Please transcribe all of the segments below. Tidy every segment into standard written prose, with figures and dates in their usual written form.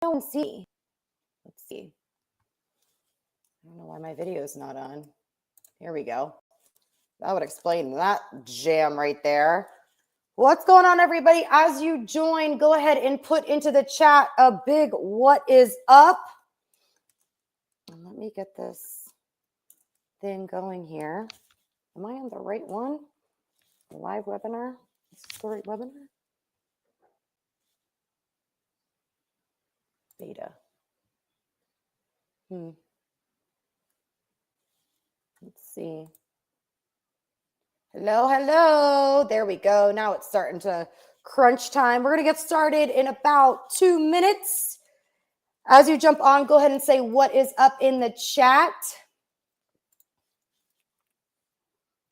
don't see. Let's see. I don't know why my video is not on. Here we go. That would explain that jam right there. What's going on, everybody? As you join, go ahead and put into the chat a big what is up. And let me get this thing going here. Am I on the right one? The live webinar? Is this the right webinar? Beta. Let's see. Hello, hello. There we go. Now it's starting to crunch time. We're going to get started in about 2 minutes. As you jump on, go ahead and say what is up in the chat.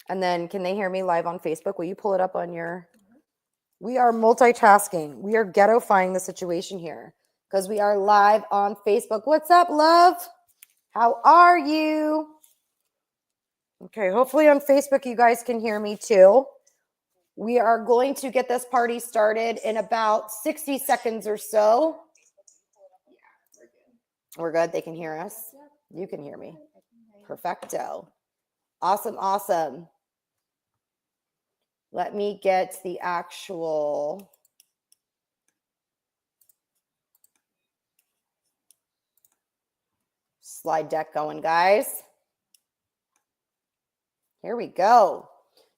And then can they hear me live on Facebook? Will you pull it up on your... We are multitasking. We are ghetto-fying the situation here because we are live on Facebook. What's up, love? How are you? Okay, hopefully on Facebook you guys can hear me too. We are going to get this party started in about 60 seconds or so. We're good. They can hear us. You can hear me. Perfecto. Awesome, awesome. Let me get the actual slide deck going, guys. Here we go.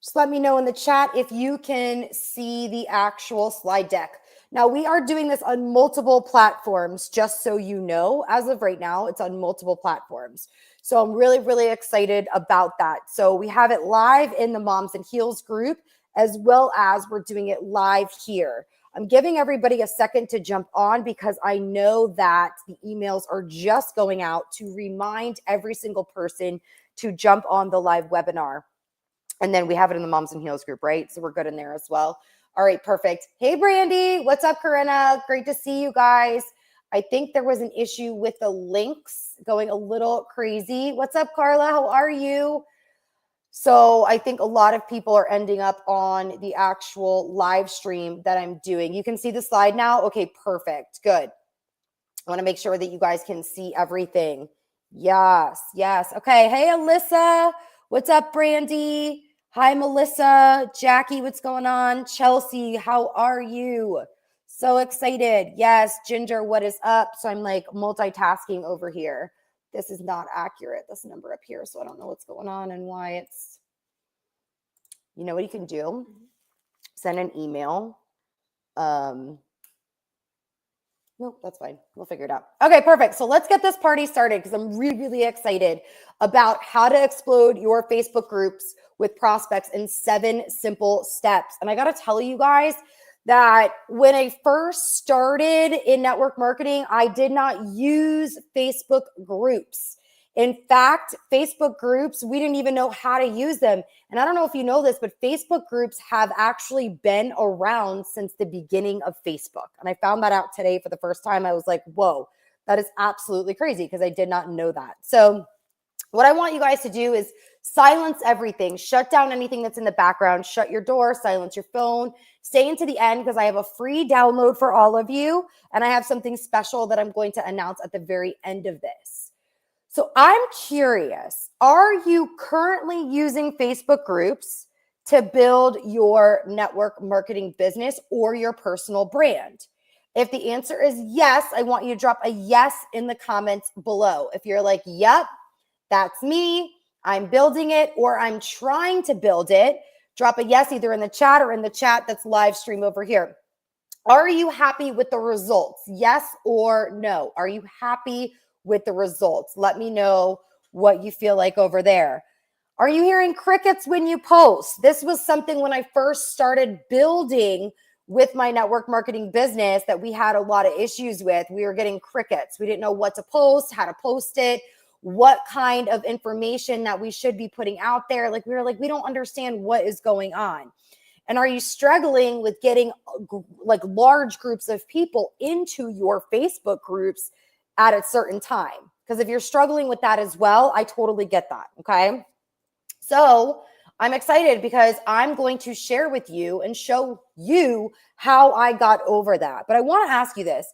Just let me know in the chat if you can see the actual slide deck. Now, we are doing this on multiple platforms, just so you know. As of right now, it's on multiple platforms. So I'm really, really excited about that. So we have it live in the Moms and Heels group, as well as we're doing it live here. I'm giving everybody a second to jump on because I know that the emails are just going out to remind every single person to jump on the live webinar. And then we have it in the Moms and Heels group, right? So we're good in there as well. All right, perfect. Hey, Brandy. What's up, Corinna? Great to see you guys. I think there was an issue with the links going a little crazy. What's up, Carla? How are you? So I think a lot of people are ending up on the actual live stream that I'm doing. You can see the slide now? Okay, perfect. Good. I want to make sure that you guys can see everything. Yes, yes. Okay. Hey, Alyssa. What's up, Brandy? Hi, Melissa. Jackie, what's going on? Chelsea, how are you? So excited. Yes, Ginger, what is up? So I'm like multitasking over here. This is not accurate, this number up here. So I don't know what's going on and why it's, you know what you can do? Send an email. Nope, that's fine. We'll figure it out. Okay, perfect. So let's get this party started because I'm really, really excited about how to explode your Facebook groups with prospects in 7 simple steps. And I got to tell you guys that when I first started in network marketing, I did not use Facebook groups. In fact, Facebook groups, we didn't even know how to use them. And I don't know if you know this, but Facebook groups have actually been around since the beginning of Facebook. And I found that out today for the first time. I was like, whoa, that is absolutely crazy because I did not know that. So what I want you guys to do is silence everything, shut down anything that's in the background, shut your door, silence your phone, stay into the end because I have a free download for all of you. And I have something special that I'm going to announce at the very end of this. So I'm curious, are you currently using Facebook groups to build your network marketing business or your personal brand? If the answer is yes, I want you to drop a yes in the comments below. If you're like, yep, that's me, I'm building it or I'm trying to build it, drop a yes either in the chat or in the chat that's live stream over here. Are you happy with the results? Yes or no? Are you happy with the results? Let me know what you feel like over there. Are you hearing crickets when you post? This was something when I first started building with my network marketing business that we had a lot of issues with. We were getting crickets. We didn't know what to post, how to post it, what kind of information that we should be putting out there. Like we were like, we don't understand what is going on. And are you struggling with getting like large groups of people into your Facebook groups at a certain time? Because if you're struggling with that as well, I totally get that. Okay. So I'm excited because I'm going to share with you and show you how I got over that. But I want to ask you this.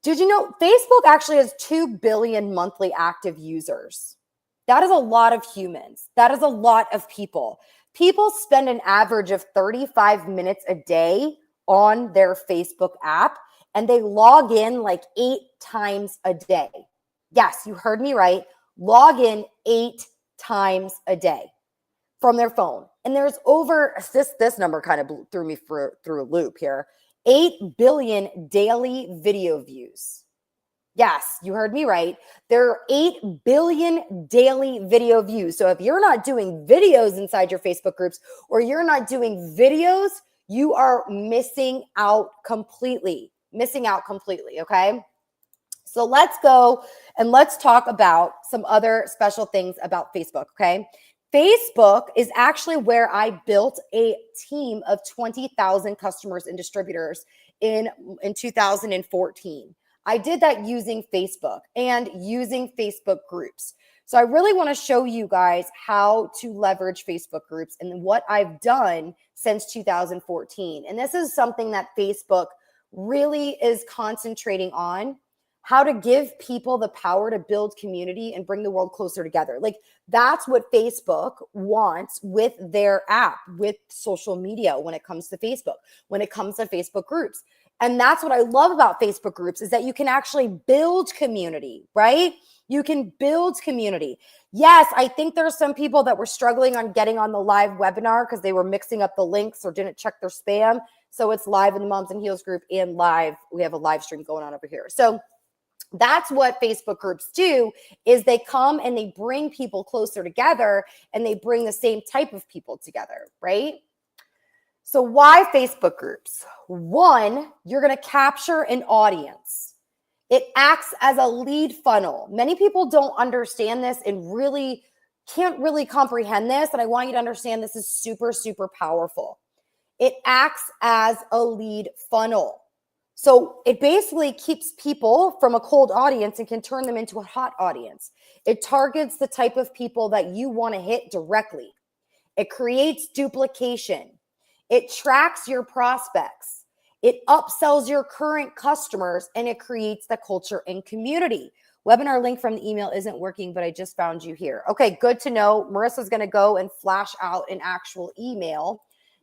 Did you know Facebook actually has 2 billion monthly active users? That is a lot of humans. That is a lot of people. People spend an average of 35 minutes a day on their Facebook app, and they log in like 8 times a day. Yes, you heard me right. Log in 8 times a day from their phone. And there's over this number kind of threw me through a loop here. 8 billion daily video views. Yes, you heard me right. There are 8 billion daily video views. So if you're not doing videos inside your Facebook groups, or you're not doing videos, you are missing out completely. Okay? So let's go and let's talk about some other special things about Facebook, okay? Facebook is actually where I built a team of 20,000 customers and distributors in 2014. I did that using Facebook and using Facebook groups. So I really want to show you guys how to leverage Facebook groups and what I've done since 2014. And this is something that Facebook really is concentrating on, how to give people the power to build community and bring the world closer together. Like that's what Facebook wants with their app, with social media when it comes to Facebook, when it comes to Facebook groups. And that's what I love about Facebook groups is that you can actually build community, right? You can build community. Yes, I think there's some people that were struggling on getting on the live webinar because they were mixing up the links or didn't check their spam. So it's live in the Moms and Heels group and live. We have a live stream going on over here. So that's what Facebook groups do, is they come and they bring people closer together and they bring the same type of people together, right? So why Facebook groups? One, you're going to capture an audience. It acts as a lead funnel. Many people don't understand this and really can't really comprehend this. And I want you to understand this is super, super powerful. It acts as a lead funnel. So it basically keeps people from a cold audience and can turn them into a hot audience. It targets the type of people that you want to hit directly. It creates duplication. It tracks your prospects. It upsells your current customers, and it creates the culture and community. Webinar link from the email isn't working, but I just found you here. Okay, good to know. Marissa's going to go and flash out an actual email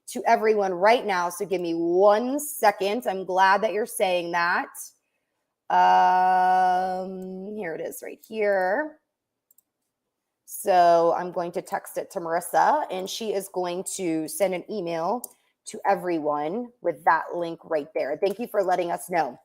to everyone right now. So give me 1 second. I'm glad that you're saying that. Here it is right here. So I'm going to text it to Marissa, and she is going to send an email to everyone with that link right there. Thank you for letting us know.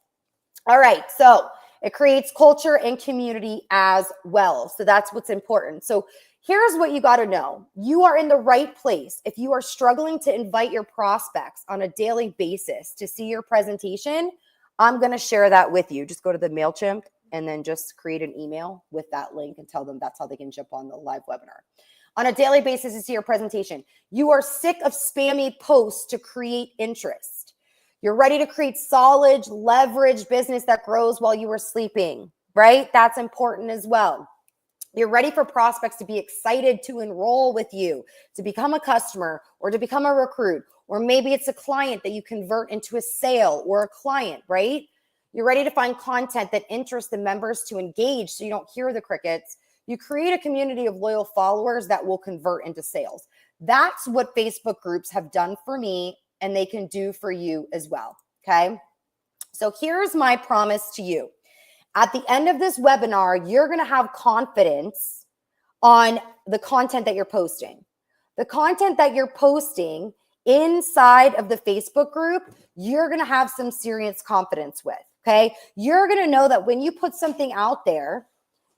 All right. So it creates culture and community as well. So that's what's important. So here's what you got to know. You are in the right place. If you are struggling to invite your prospects on a daily basis to see your presentation, I'm going to share that with you. Just go to the MailChimp and then just create an email with that link and tell them that's how they can jump on the live webinar. On a daily basis to see your presentation. You are sick of spammy posts to create interest. You're ready to create solid, leverage business that grows while you are sleeping, right? That's important as well. You're ready for prospects to be excited to enroll with you, to become a customer or to become a recruit, or maybe it's a client that you convert into a sale or a client, right? You're ready to find content that interests the members to engage so you don't hear the crickets. You create a community of loyal followers that will convert into sales. That's what Facebook groups have done for me, and they can do for you as well, okay? So here's my promise to you. At the end of this webinar, you're going to have confidence on the content that you're posting. The content that you're posting inside of the Facebook group, you're going to have some serious confidence with, okay? You're going to know that when you put something out there,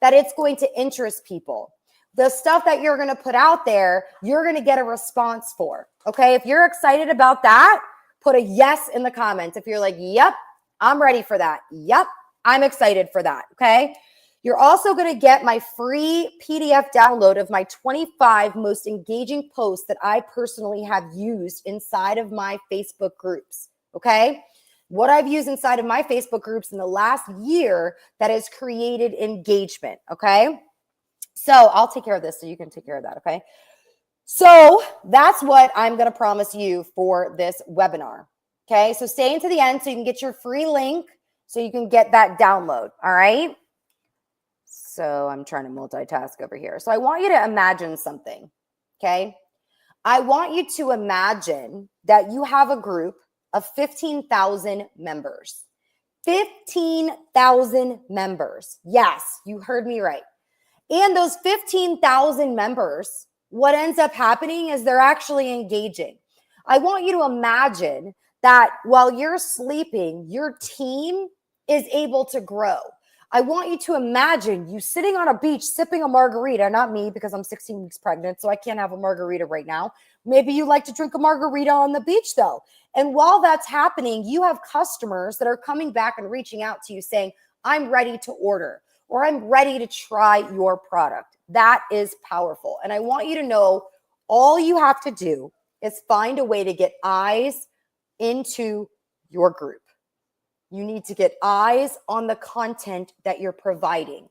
that it's going to interest people. The stuff that you're going to put out there, you're going to get a response for, okay? If you're excited about that, put a yes in the comments. If you're like, yep, I'm ready for that. Yep, I'm excited for that, okay? You're also going to get my free PDF download of my 25 most engaging posts that I personally have used inside of my Facebook groups, okay? What I've used inside of my Facebook groups in the last year that has created engagement, okay? So I'll take care of this so you can take care of that, okay? So that's what I'm going to promise you for this webinar, okay? So stay into the end so you can get your free link so you can get that download. All right. So I'm trying to multitask over here. So I want you to imagine something. Okay. I want you to imagine that you have a group of 15,000 members. 15,000 members. Yes, you heard me right. And those 15,000 members, what ends up happening is they're actually engaging. I want you to imagine that while you're sleeping, your team is able to grow. I want you to imagine you sitting on a beach sipping a margarita, not me because I'm 16 weeks pregnant, so I can't have a margarita right now. Maybe you like to drink a margarita on the beach though. And while that's happening, you have customers that are coming back and reaching out to you saying, I'm ready to order, or I'm ready to try your product. That is powerful. And I want you to know all you have to do is find a way to get eyes into your group. You need to get eyes on the content that you're providing,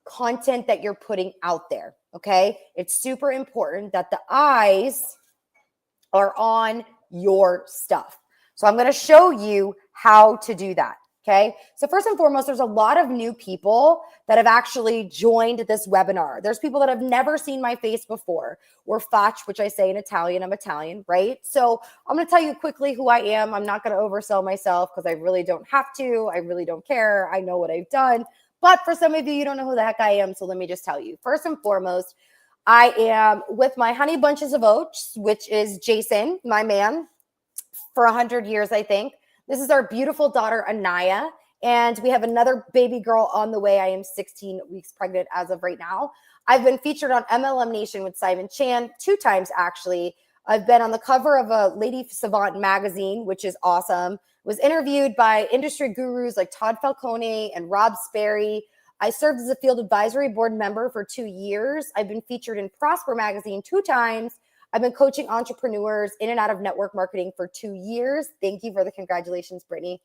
content that you're putting out there. Okay. It's super important that the eyes are on your stuff. So I'm going to show you how to do that. Okay. So first and foremost, there's a lot of new people that have actually joined this webinar. There's people that have never seen my face before, or faccia, which I say in Italian. I'm Italian, right? So I'm going to tell you quickly who I am. I'm not going to oversell myself because I really don't have to. I really don't care. I know what I've done. But for some of you, you don't know who the heck I am. So let me just tell you. First and foremost, I am with my Honey Bunches of Oats, which is Jason, my man, for 100 years, I think. This is our beautiful daughter, Anaya, and we have another baby girl on the way. I am 16 weeks pregnant as of right now. I've been featured on MLM Nation with Simon Chan 2 times, actually. I've been on the cover of a Lady Savant magazine, which is awesome. Was interviewed by industry gurus like Todd Falcone and Rob Sperry. I served as a field advisory board member for 2 years. I've been featured in Prosper magazine 2 times. I've been coaching entrepreneurs in and out of network marketing for 2 years. Thank you for the congratulations, Brittany.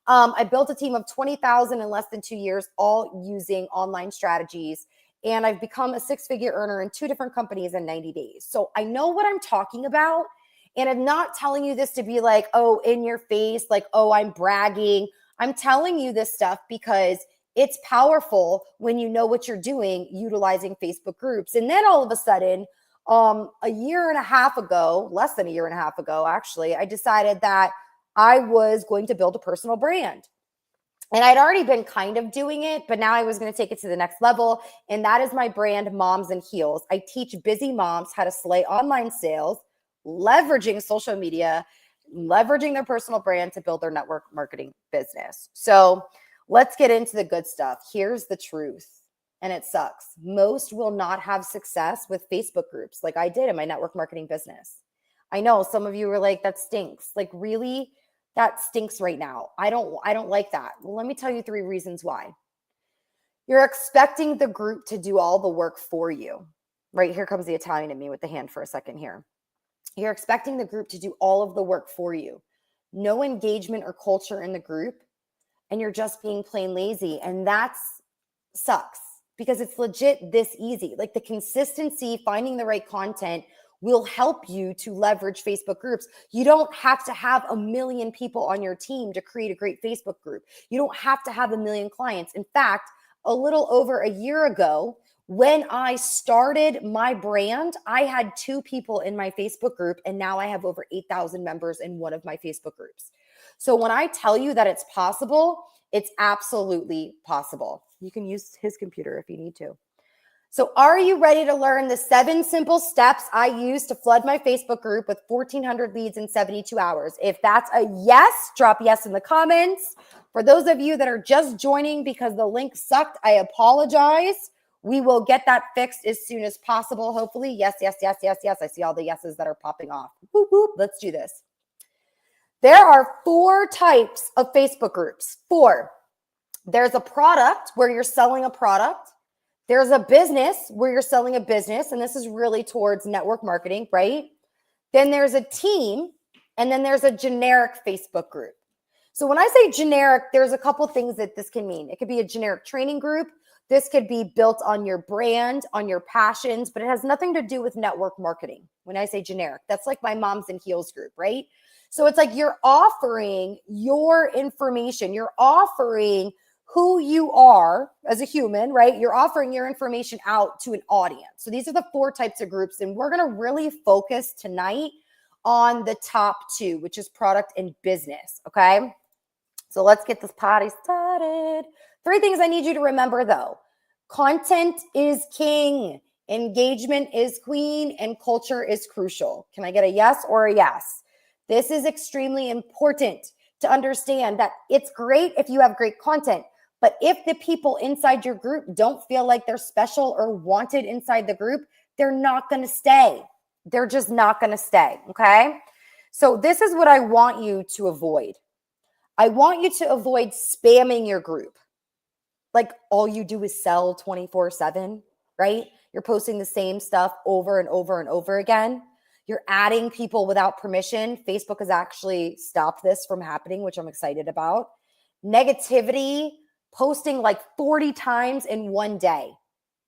I built a team of 20,000 in less than 2 years, all using online strategies. And I've become a 6-figure earner in 2 different companies in 90 days. So I know what I'm talking about. And I'm not telling you this to be like, oh, in your face, like, oh, I'm bragging. I'm telling you this stuff because it's powerful when you know what you're doing, utilizing Facebook groups. And then all of a sudden, a year and a half ago, less than a year and a half ago, actually, I decided that I was going to build a personal brand. And I'd already been kind of doing it, but now I was going to take it to the next level. And that is my brand, Moms and Heels. I teach busy moms how to slay online sales, leveraging social media, leveraging their personal brand to build their network marketing business. So let's get into the good stuff. Here's the truth. And it sucks. Most will not have success with Facebook groups like I did in my network marketing business. I know some of you were like, that stinks. Like, really? That stinks right now. I don't like that. Well, let me tell you 3 reasons why. You're expecting the group to do all the work for you. Right? Here comes the Italian in me with the hand for a second here. You're expecting the group to do all of the work for you. No engagement or culture in the group, and you're just being plain lazy. And that sucks. Because it's legit this easy. Like, the consistency, finding the right content will help you to leverage Facebook groups. You don't have to have 1 million people on your team to create a great Facebook group. You don't have to have 1 million clients. In fact, a little over a year ago, when I started my brand, I had 2 people in my Facebook group, and now I have over 8,000 members in one of my Facebook groups. So when I tell you that it's possible, it's absolutely possible. You can use his computer if you need to. So are you ready to learn the 7 simple steps I use to flood my Facebook group with 1,400 leads in 72 hours? If that's a yes, drop yes in the comments. For those of you that are just joining because the link sucked, I apologize. We will get that fixed as soon as possible, hopefully. Yes, yes, yes, yes, yes. I see all the yeses that are popping off. Whoop, whoop. Let's do this. There are 4 types of Facebook groups. 4. There's a product where you're selling a product. There's a business where you're selling a business. And this is really towards network marketing, right? Then there's a team. And then there's a generic Facebook group. So when I say generic, there's a couple things that this can mean. It could be a generic training group. This could be built on your brand, on your passions, but it has nothing to do with network marketing. When I say generic, that's like my Moms and Heels group, right? So it's like you're offering your information, you're offering who you are as a human, right? You're offering your information out to an audience. So these are the 4 types of groups. And we're going to really focus tonight on the top 2, which is product and business. Okay. So let's get this party started. 3 things I need you to remember though. Content is king, engagement is queen, and culture is crucial. Can I get a yes or a yes? This is extremely important to understand that it's great if you have great content, but if the people inside your group don't feel like they're special or wanted inside the group, they're not going to stay. They're just not going to stay. Okay. So this is what I want you to avoid. I want you to avoid spamming your group. Like all you do is sell 24/7, right? You're posting the same stuff over and over and over again. You're adding people without permission. Facebook has actually stopped this from happening, which I'm excited about. Negativity, posting like 40 times in one day,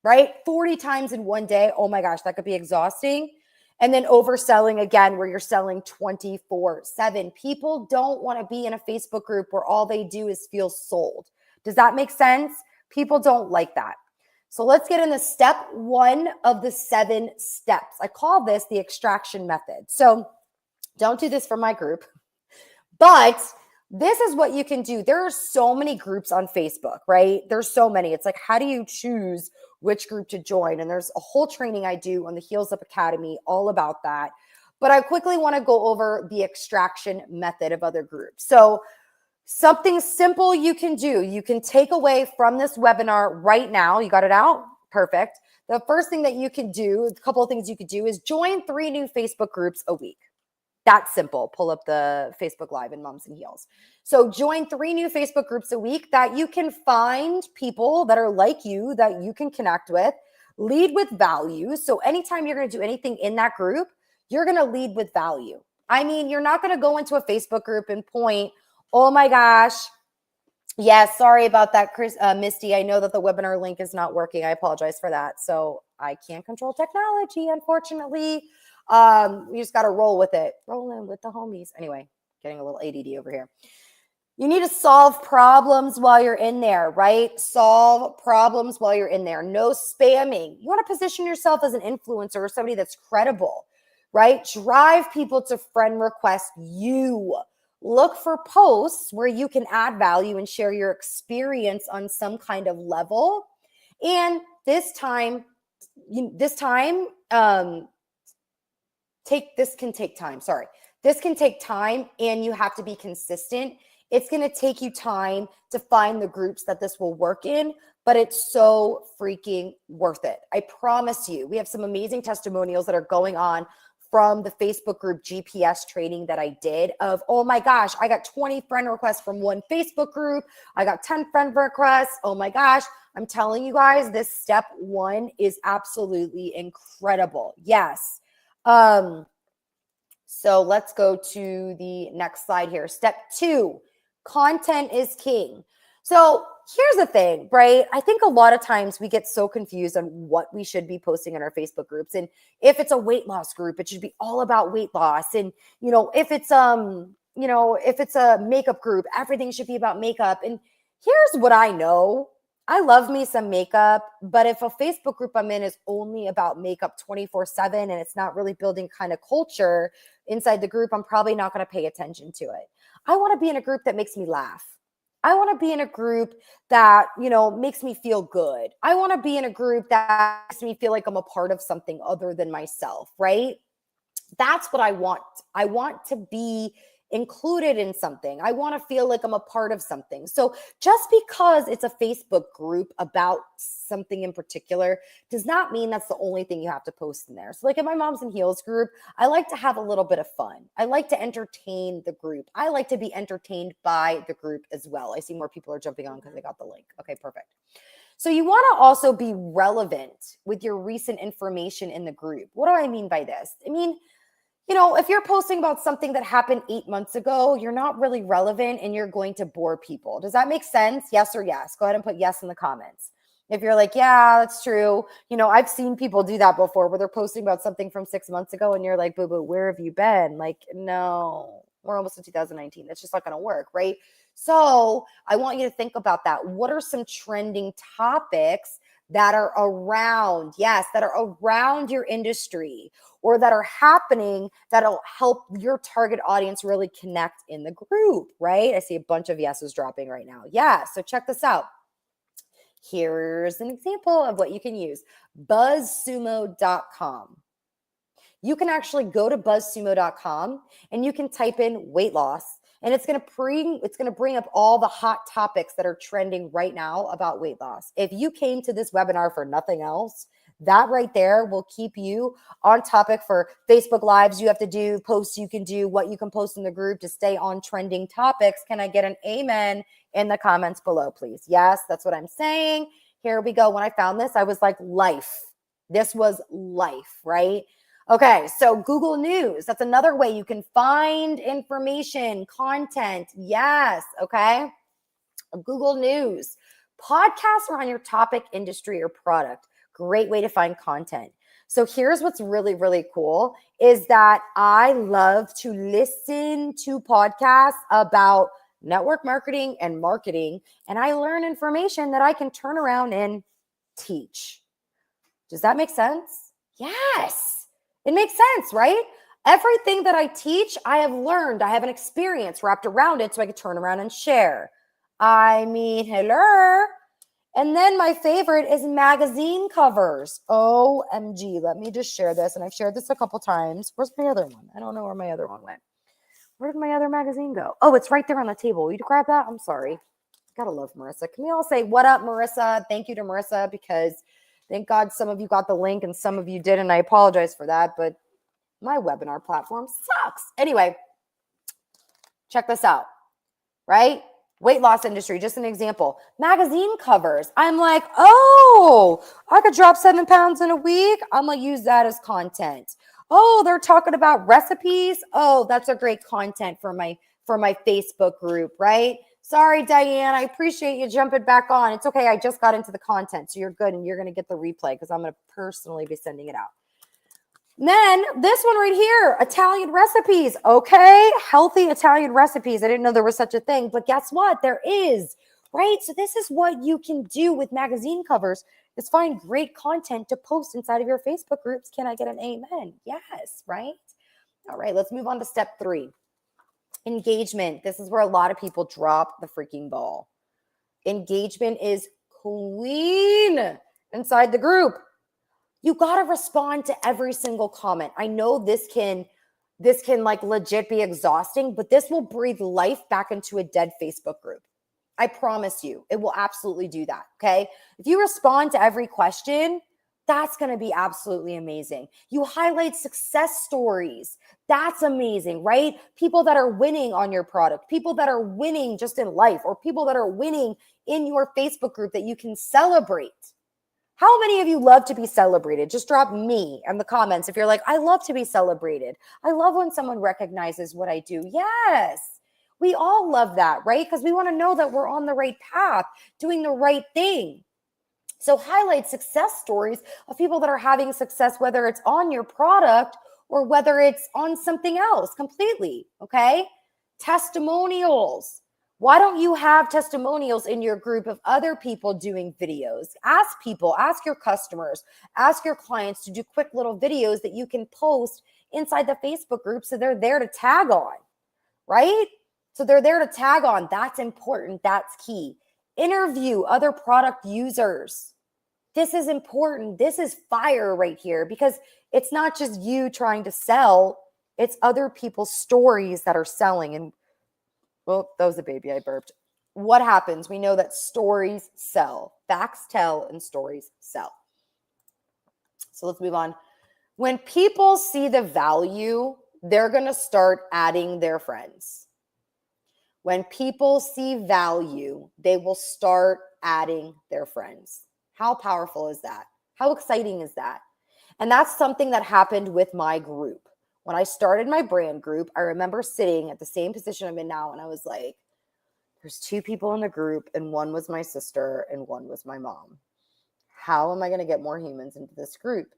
right? 40 times in one day. Oh my gosh, that could be exhausting. And then overselling again, where you're selling 24/7. People don't want to be in a Facebook group where all they do is feel sold. Does that make sense? People don't like that. So let's get into step 1 of the 7 steps. I call this the extraction method. So don't do this for my group, but this is what you can do. There are so many groups on Facebook, right? There's so many. It's like, how do you choose which group to join? And there's a whole training I do on the Heels Up Academy all about that. But I quickly want to go over the extraction method of other groups. So something simple you can do, you can take away from this webinar right now. You got it out? Perfect. The first thing that you can do, a couple of things you could do is join 3 new Facebook groups a week. That's simple. Pull up the Facebook Live in Moms and Heels. So join 3 new Facebook groups a week that you can find people that are like you, that you can connect with. Lead with value. So anytime you're going to do anything in that group, you're going to lead with value. I mean, you're not going to go into a Facebook group and point, oh my gosh, yes, sorry about that, Chris, Misty. I know that the webinar link is not working. I apologize for that. So I can't control technology, unfortunately. We just got to roll with it. Rolling with the homies. Anyway, getting a little ADD over here. You need to solve problems while you're in there, right? Solve problems while you're in there. No spamming. You want to position yourself as an influencer or somebody that's credible, right? Drive people to friend request you. Look for posts where you can add value and share your experience on some kind of level. And this can take time. Sorry. This can take time and you have to be consistent. It's going to take you time to find the groups that this will work in, but it's so freaking worth it. I promise you. We have some amazing testimonials that are going on from the Facebook group GPS training that I did of, oh my gosh, I got 20 friend requests from one Facebook group. I got 10 friend requests. Oh my gosh. I'm telling you guys, this step 1 is absolutely incredible. Yes. So let's go to the next slide here. Step 2, content is king. So here's the thing, right? I think a lot of times we get so confused on what we should be posting in our Facebook groups. And if it's a weight loss group, it should be all about weight loss. And, if it's a makeup group, everything should be about makeup. And here's what I know. I love me some makeup, but if a Facebook group I'm in is only about makeup 24/7 and it's not really building kind of culture inside the group, I'm probably not going to pay attention to it. I want to be in a group that makes me laugh. I want to be in a group that, makes me feel good. I want to be in a group that makes me feel like I'm a part of something other than myself, right? That's what I want. I want to be included in something. I want to feel like I'm a part of something. So just because it's a Facebook group about something in particular does not mean that's the only thing you have to post in there. So like in my Moms and Heels group, I like to have a little bit of fun. I like to entertain the group. I like to be entertained by the group as well. I see more people are jumping on because they got the link. Okay, perfect. So you want to also be relevant with your recent information in the group. What do I mean by this? I mean, if you're posting about something that happened 8 months ago, you're not really relevant and you're going to bore people. Does that make sense? Yes or yes? Go ahead and put yes in the comments. If you're like, yeah, that's true. I've seen people do that before where they're posting about something from 6 months ago and you're like, boo-boo, where have you been? Like, no, We're almost in 2019. That's just not going to work, right? So I want you to think about that. What are some trending topics that are around, that are around your industry or that are happening that'll help your target audience really connect in the group, right? I see a bunch of yeses dropping right now. Yeah, so check this out. Here's an example of what you can use. BuzzSumo.com. You can actually go to BuzzSumo.com and you can type in weight loss, and it's going to bring up all the hot topics that are trending right now about weight loss. If you came to this webinar for nothing else, that right there will keep you on topic for Facebook Lives you have to do, posts you can do, what you can post in the group to stay on trending topics. Can I get an amen in the comments below, please? Yes, that's what I'm saying. Here we go. When I found this, I was like, life. This was life, right? Okay, so Google News. That's another way you can find information, content. Yes, okay. Google News. Podcasts around your topic, industry, or product. Great way to find content. So here's what's really, really cool is that I love to listen to podcasts about network marketing and marketing, and I learn information that I can turn around and teach. Does that make sense? Yes, it makes sense, right? Everything that I teach, I have learned. I have an experience wrapped around it so I can turn around and share. I mean, hello. And then my favorite is magazine covers. OMG, let me just share this. And I've shared this a couple times. Where's my other one? I don't know where my other one went. Where did my other magazine go? Oh, it's right there on the table. Will you grab that? I'm sorry. Gotta love Marissa. Can we all say, what up, Marissa? Thank you to Marissa, because thank God some of you got the link and some of you didn't. I apologize for that, but my webinar platform sucks. Anyway, check this out, right? Weight loss industry, just an example. Magazine covers. I'm like, oh, I could drop 7 pounds in a week. I'm going to use that as content. Oh, they're talking about recipes. Oh, that's a great content for my Facebook group, right? Sorry, Diane. I appreciate you jumping back on. It's okay. I just got into the content, so you're good, and you're going to get the replay because I'm going to personally be sending it out. Then this one right here, Italian recipes. Okay, healthy Italian recipes. I didn't know there was such a thing, but guess what? There is, right? So this is what you can do with magazine covers is find great content to post inside of your Facebook groups. Can I get an amen? Yes, right? All right, let's move on to step 3. Engagement. This is where a lot of people drop the freaking ball. Engagement is queen inside the group. You got to respond to every single comment. I know this can like legit be exhausting, but this will breathe life back into a dead Facebook group. I promise you, it will absolutely do that. Okay. If you respond to every question, that's going to be absolutely amazing. You highlight success stories. That's amazing, right? People that are winning on your product, people that are winning just in life, or people that are winning in your Facebook group that you can celebrate. How many of you love to be celebrated? Just drop me in the comments if you're like, I love to be celebrated. I love when someone recognizes what I do. Yes, we all love that, right? Because we want to know that we're on the right path, doing the right thing. So highlight success stories of people that are having success, whether it's on your product or whether it's on something else completely, okay? Testimonials. Why don't you have testimonials in your group of other people doing videos? Ask people, ask your customers, ask your clients to do quick little videos that you can post inside the Facebook group so they're there to tag on, right? So they're there to tag on. That's important. That's key. Interview other product users. This is important. This is fire right here because it's not just you trying to sell. It's other people's stories that are selling. And well, that was a baby I burped. What happens? We know that stories sell. Facts tell and stories sell. So let's move on. When people see the value, they're going to start adding their friends. When people see value, they will start adding their friends. How powerful is that? How exciting is that? And that's something that happened with my group. When I started my brand group, I remember sitting at the same position I'm in now, and I was like, there's 2 people in the group, and one was my sister, and one was my mom. How am I going to get more humans into this group?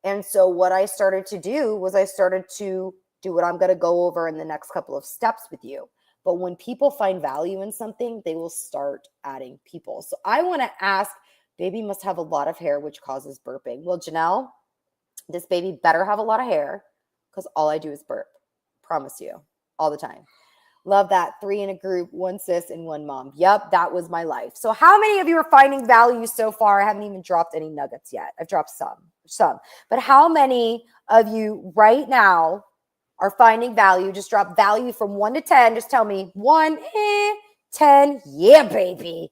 And so what I started to do was I started to do what I'm going to go over in the next couple of steps with you. But when people find value in something, they will start adding people. So I want to ask, baby must have a lot of hair, which causes burping. Well, Janelle, this baby better have a lot of hair because all I do is burp. Promise you, all the time. Love that. 3 in a group, 1 sis and 1 mom. Yep, that was my life. So how many of you are finding value so far? I haven't even dropped any nuggets yet. I've dropped some. But how many of you right now are finding value? Just drop value from 1 to 10. Just tell me 1, 10. Yeah, baby.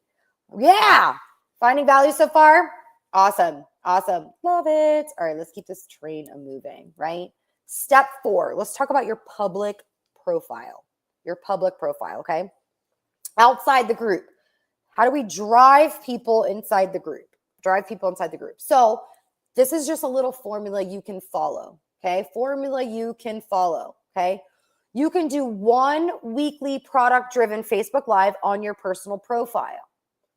Yeah. Finding value so far? Awesome. Awesome. Love it. All right, let's keep this train moving, right? Step 4. Let's talk about your public profile. Your public profile, okay? Outside the group. How do we drive people inside the group? Drive people inside the group. So this is just a little formula you can follow, okay? Formula you can follow, okay? You can do 1 weekly product-driven Facebook Live on your personal profile.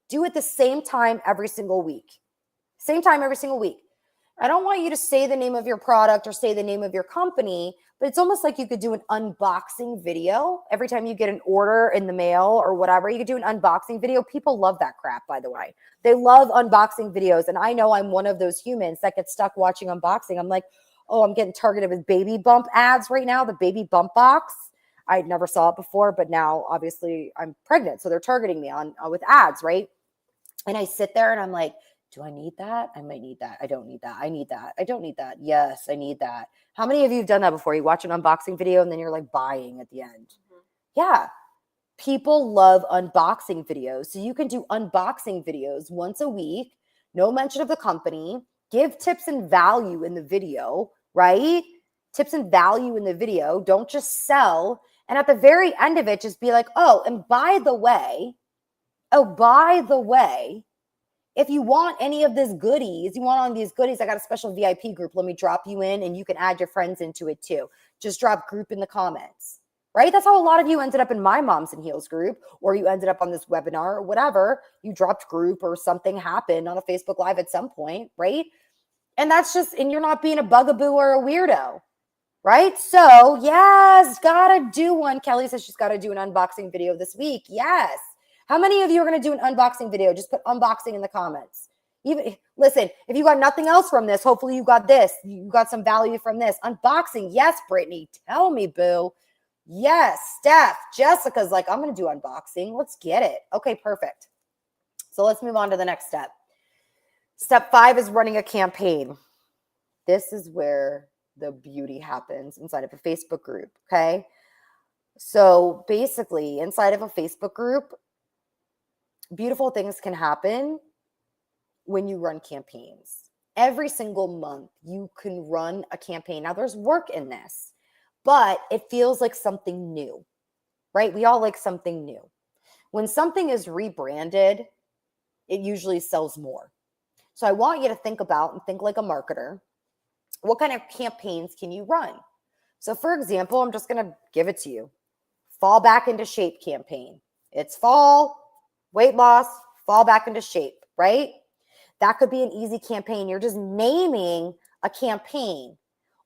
Do it the same time every single week. Same time every single week. I don't want you to say the name of your product or say the name of your company, but it's almost like you could do an unboxing video every time you get an order in the mail or whatever. You could do an unboxing video. People love that crap, by the way. They love unboxing videos. And I know I'm one of those humans that gets stuck watching unboxing. I'm like, oh, I'm getting targeted with baby bump ads right now, the baby bump box. I never saw it before, but now obviously I'm pregnant. So they're targeting me on with ads, right? And I sit there and I'm like, do I need that? I might need that. I don't need that. I need that. I don't need that. Yes, I need that. How many of you have done that before? You watch an unboxing video and then you're like buying at the end. Mm-hmm. Yeah. People love unboxing videos. So you can do unboxing videos once a week, no mention of the company, give tips and value in the video, right? Tips and value in the video. Don't just sell. And at the very end of it, just be like, oh, and by the way, if you want any of this goodies, you want all these goodies, I got a special VIP group. Let me drop you in and you can add your friends into it too. Just drop group in the comments, right? That's how a lot of you ended up in my Moms and Heels group, or you ended up on this webinar or whatever. You dropped group or something happened on a Facebook Live at some point, right? And that's just, and you're not being a bugaboo or a weirdo, right? So yes, gotta do one. Kelly says she's got to do an unboxing video this week. Yes. How many of you are going to do an unboxing video? Just put unboxing in the comments. Even listen, if you got nothing else from this, hopefully you got this. You got some value from this. Unboxing. Yes, Brittany. Tell me, boo. Yes, Steph. Jessica's like, I'm going to do unboxing. Let's get it. Okay, perfect. So let's move on to the next step. Step 5 is running a campaign. This is where the beauty happens inside of a Facebook group, okay? So basically, inside of a Facebook group, beautiful things can happen when you run campaigns. Every single month, you can run a campaign. Now, there's work in this, but it feels like something new, right? We all like something new. When something is rebranded, it usually sells more. So I want you to think about and think like a marketer. What kind of campaigns can you run? So for example, I'm just going to give it to you. Fall back into shape campaign. It's fall. Weight loss, fall back into shape, right? That could be an easy campaign. You're just naming a campaign.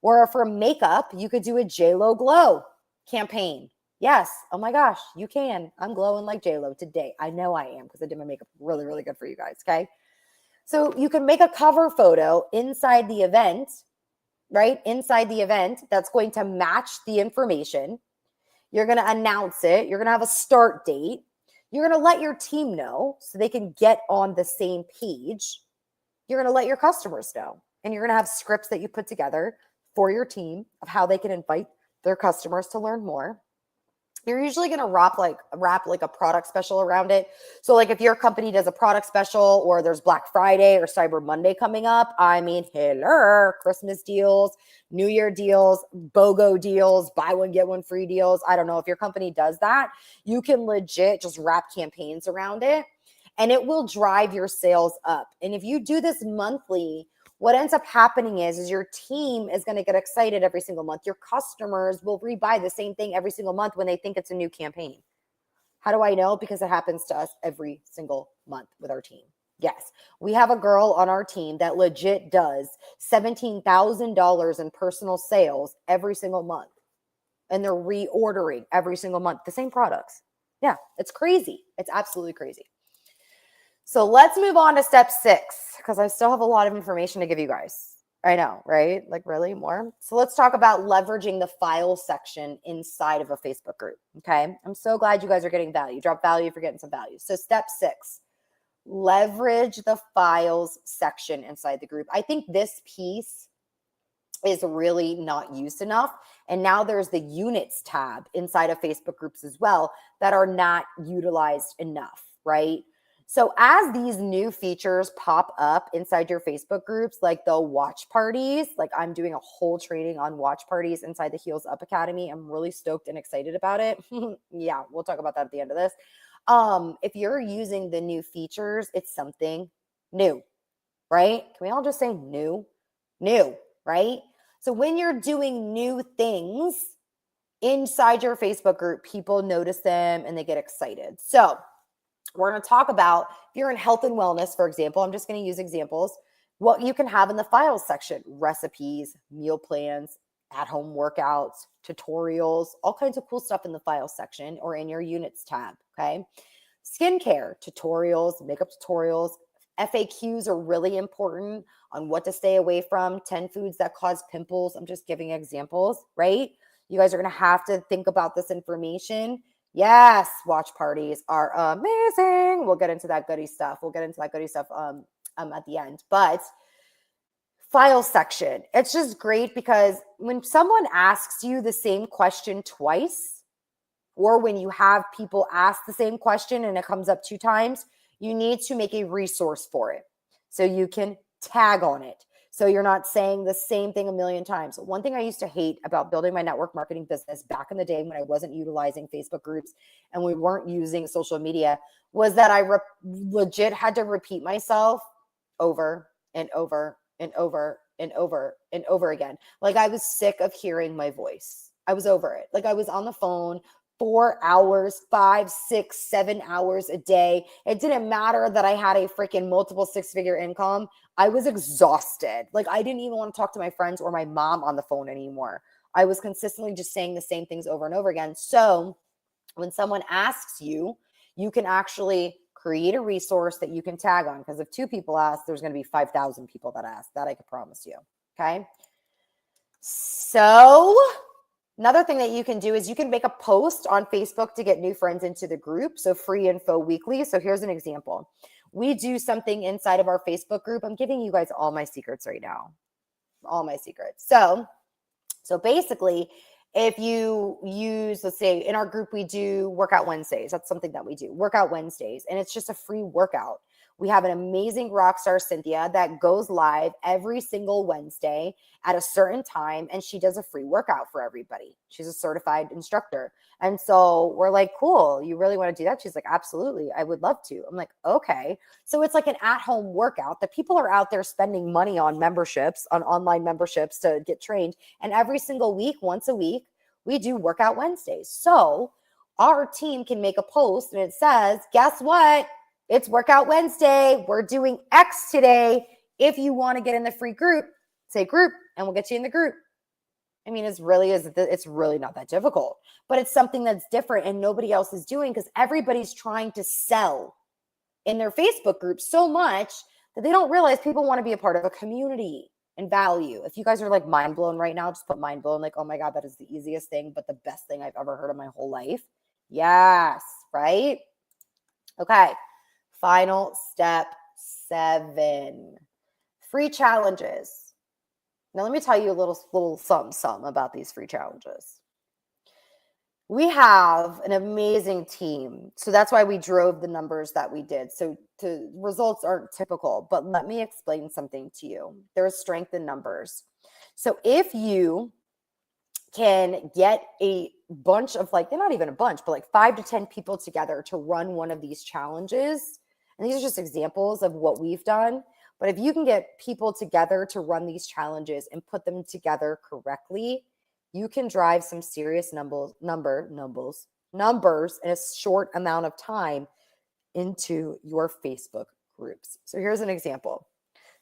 Or for makeup, you could do a JLo Glow campaign. Yes. Oh my gosh, you can. I'm glowing like JLo today. I know I am because I did my makeup really, really good for you guys, okay? So you can make a cover photo inside the event, right? Inside the event that's going to match the information. You're going to announce it. You're going to have a start date. You're going to let your team know so they can get on the same page. You're going to let your customers know. And you're going to have scripts that you put together for your team of how they can invite their customers to learn more. You're usually going to wrap like a product special around it. So like if your company does a product special or there's Black Friday or Cyber Monday coming up, I mean, hello, Christmas deals, New Year deals, BOGO deals, buy one, get one free deals. I don't know if your company does that. You can legit just wrap campaigns around it and it will drive your sales up. And if you do this monthly, what ends up happening is your team is going to get excited every single month. Your customers will rebuy the same thing every single month when they think it's a new campaign. How do I know? Because it happens to us every single month with our team. Yes, we have a girl on our team that legit does $17,000 in personal sales every single month. and they're reordering every single month the same products. Yeah, it's crazy. It's absolutely crazy. So let's move on to step 6 because I still have a lot of information to give you guys. I know, right? Like really more. So let's talk about leveraging the file section inside of a Facebook group. Okay. I'm so glad you guys are getting value. Drop value if you're getting some value. So step 6, leverage the files section inside the group. I think this piece is really not used enough. And now there's the units tab inside of Facebook groups as well that are not utilized enough, right? So as these new features pop up inside your Facebook groups, like the watch parties, like I'm doing a whole training on watch parties inside the Heels Up Academy. I'm really stoked and excited about it. Yeah, we'll talk about that at the end of this. If you're using the new features, it's something new, right? Can we all just say new, right? So when you're doing new things inside your Facebook group, people notice them and they get excited. So we're going to talk about, if you're in health and wellness, for example, I'm just going to use examples, what you can have in the files section: recipes, meal plans, at-home workouts, tutorials, all kinds of cool stuff in the files section or in your units tab, okay? Skincare, tutorials, makeup tutorials, FAQs are really important on what to stay away from, 10 foods that cause pimples. I'm just giving examples, right? You guys are going to have to think about this information. Yes, watch parties are amazing. We'll get into that goody stuff. At the end. But file section, it's just great because when someone asks you the same question twice, or when you have people ask the same question and it comes up 2 times, you need to make a resource for it so you can tag on it. So you're not saying the same thing a million times. One thing I used to hate about building my network marketing business back in the day when I wasn't utilizing Facebook groups and we weren't using social media was that I legit had to repeat myself over and over and over and over and over again. Like I was sick of hearing my voice. I was over it. Like I was on the phone 4 hours, 5, 6, 7 hours a day. It didn't matter that I had a freaking multiple 6-figure income. I was exhausted. Like I didn't even want to talk to my friends or my mom on the phone anymore. I was consistently just saying the same things over and over again. So when someone asks you, you can actually create a resource that you can tag on, because if 2 people ask, there's going to be 5,000 people that ask. That I can promise you. Okay. So another thing that you can do is you can make a post on Facebook to get new friends into the group. So free info weekly. So here's an example. We do something inside of our Facebook group. I'm giving you guys all my secrets right now. All my secrets. So basically, if you use, let's say in our group, we do Workout Wednesdays. That's something that we do, Workout Wednesdays. And it's just a free workout. We have an amazing rock star, Cynthia, that goes live every single Wednesday at a certain time, and she does a free workout for everybody. She's a certified instructor. And so we're like, cool, you really want to do that? She's like, absolutely, I would love to. I'm like, okay. So it's like an at-home workout that people are out there spending money on memberships, on online memberships to get trained. And every single week, once a week, we do Workout Wednesdays. So our team can make a post and it says, guess what? It's Workout Wednesday. We're doing X today. If you want to get in the free group, say group, and we'll get you in the group. I mean, it's really not that difficult, but it's something that's different and nobody else is doing because everybody's trying to sell in their Facebook group so much that they don't realize people want to be a part of a community and value. If you guys are like mind blown right now, just put mind blown, like, oh my God, that is the easiest thing, but the best thing I've ever heard in my whole life. Yes, right? Okay. Final step 7, free challenges. Now, let me tell you a little something about these free challenges. We have an amazing team. So that's why we drove the numbers that we did. So the results aren't typical, but let me explain something to you. There's strength in numbers. So if you can get a bunch of not even a bunch, but like 5 to 10 people together to run one of these challenges, and these are just examples of what we've done. But if you can get people together to run these challenges and put them together correctly, you can drive some serious numbers in a short amount of time into your Facebook groups. So here's an example.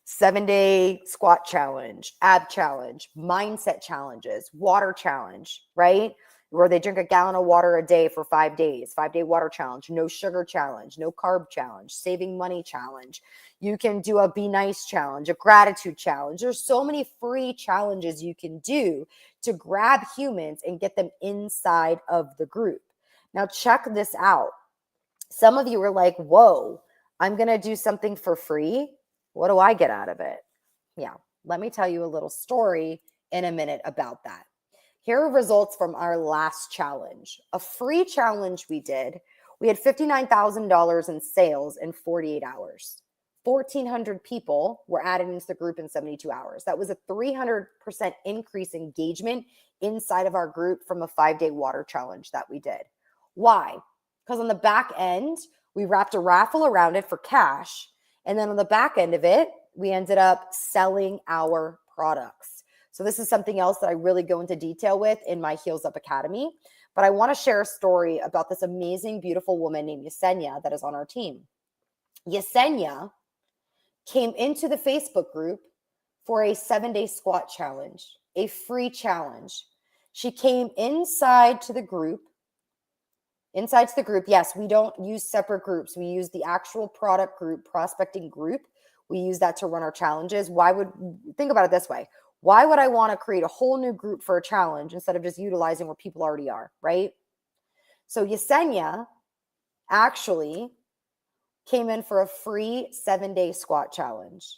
7-day squat challenge, ab challenge, mindset challenges, water challenge, right? where they drink a gallon of water a day for 5 days, 5-day water challenge, no sugar challenge, no carb challenge, saving money challenge. You can do a be nice challenge, a gratitude challenge. There's so many free challenges you can do to grab humans and get them inside of the group. Now, check this out. Some of you are like, whoa, I'm going to do something for free. What do I get out of it? Yeah, let me tell you a little story in a minute about that. Here are results from our last challenge, a free challenge we did. We had $59,000 in sales in 48 hours. 1,400 people were added into the group in 72 hours. That was a 300% increase engagement inside of our group from a 5-day water challenge that we did. Why? Because on the back end, we wrapped a raffle around it for cash. And then on the back end of it, we ended up selling our products. So this is something else that I really go into detail with in my Heels Up Academy. But I want to share a story about this amazing, beautiful woman named Yesenia that is on our team. Yesenia came into the Facebook group for a 7-day squat challenge, a free challenge. She came inside to the group. Yes, we don't use separate groups. We use the actual product group, prospecting group. We use that to run our challenges. Think about it this way. Why would I want to create a whole new group for a challenge instead of just utilizing where people already are, right? So Yesenia actually came in for a free 7-day squat challenge.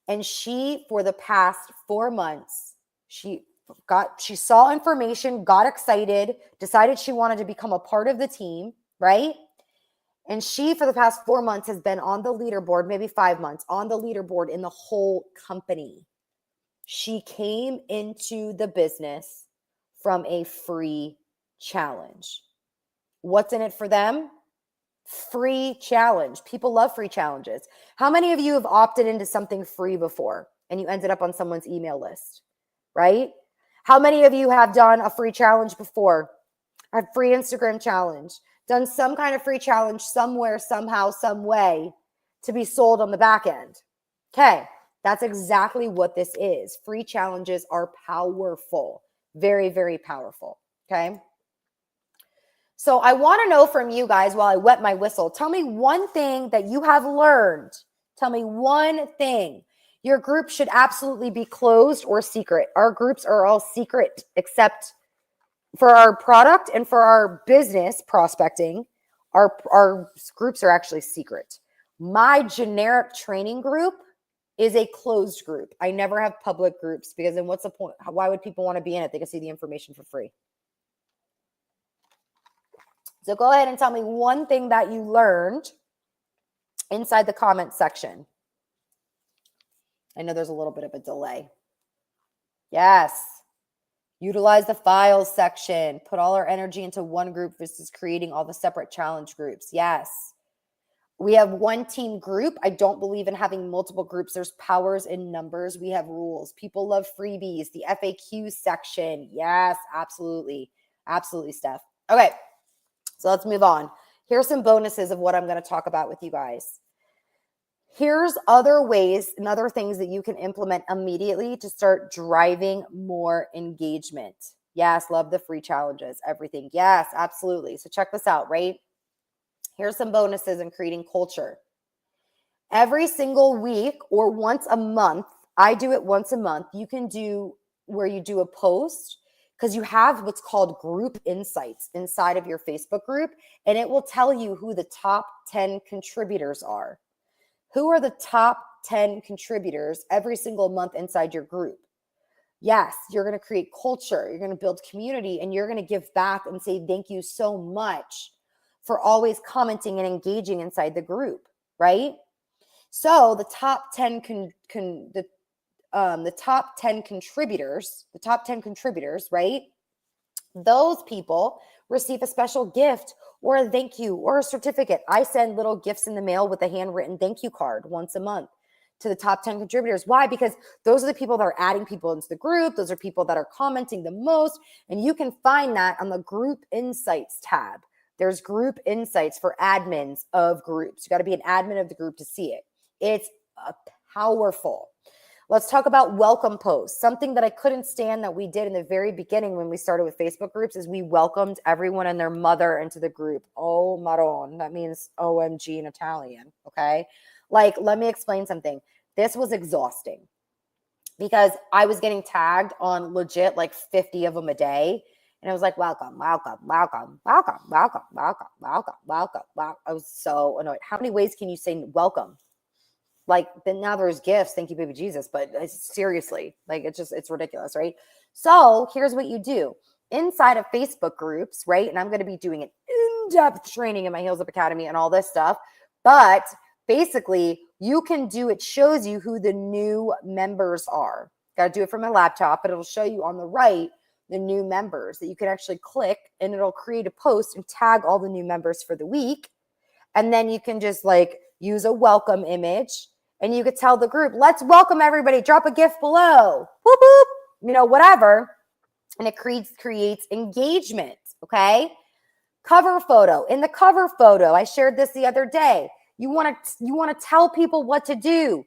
And she, for the past 4 months, she saw information, got excited, decided she wanted to become a part of the team, right? And she, for the past 4 months, has been on the leaderboard, maybe 5 months, on the leaderboard in the whole company. She came into the business from a free challenge. What's in it for them? Free challenge. People love free challenges. How many of you have opted into something free before and you ended up on someone's email list, right? How many of you have done a free challenge before? A free Instagram challenge, done some kind of free challenge somewhere, somehow, some way to be sold on the back end. Okay, that's exactly what this is. Free challenges are powerful, very, very powerful, okay? So I want to know from you guys while I wet my whistle, tell me one thing that you have learned. Tell me one thing. Your group should absolutely be closed or secret. Our groups are all secret except for our product and for our business prospecting. Our groups are actually secret. My generic training group is a closed group. I never have public groups because then what's the point? Why would people want to be in it? They can see the information for free. So go ahead and tell me one thing that you learned inside the comment section. I know there's a little bit of a delay. Yes. Utilize the files section. Put all our energy into one group versus creating all the separate challenge groups. Yes. We have one team group. I don't believe in having multiple groups. There's powers in numbers. We have rules. People love freebies. The FAQ section. Yes, absolutely. Absolutely, Steph. Okay. So let's move on. Here's some bonuses of what I'm going to talk about with you guys. Here's other ways and other things that you can implement immediately to start driving more engagement. Yes, love the free challenges, everything. Yes, absolutely. So check this out, right? Here's some bonuses in creating culture. Every single week or once a month, I do it once a month. You can do where you do a post because you have what's called group insights inside of your Facebook group, and it will tell you who the top 10 contributors are. Who are the top 10 contributors every single month inside your group? Yes, you're going to create culture. You're going to build community, and you're going to give back and say thank you so much for always commenting and engaging inside the group, right? So the top 10 the top 10 contributors, right? Those people receive a special gift or a thank you or a certificate. I send little gifts in the mail with a handwritten thank you card once a month to the top 10 contributors. Why? Because those are the people that are adding people into the group. Those are people that are commenting the most. And you can find that on the group insights tab. There's group insights for admins of groups. You got to be an admin of the group to see it. It's powerful. Let's talk about welcome posts. Something that I couldn't stand that we did in the very beginning when we started with Facebook groups is we welcomed everyone and their mother into the group. Oh, Maron. That means OMG in Italian. Okay. Like, let me explain something. This was exhausting because I was getting tagged on legit like 50 of them a day. And I was like, welcome, welcome, welcome, welcome, welcome, welcome, welcome, welcome, welcome. I was so annoyed. How many ways can you say welcome? Like, then now there's gifts. Thank you, baby Jesus. But seriously, like, it's ridiculous, right? So here's what you do inside of Facebook groups, right? And I'm going to be doing an in-depth training in my Heels Up Academy and all this stuff. But basically, you can do, it shows you who the new members are. Got to do it from my laptop, but it'll show you on the right the new members that you can actually click, and it'll create a post and tag all the new members for the week. And then you can just like use a welcome image, and you could tell the group, let's welcome everybody, drop a gift below, whoop, whoop, whatever. And it creates engagement, okay? Cover photo. In the cover photo, I shared this the other day. You want to tell people what to do.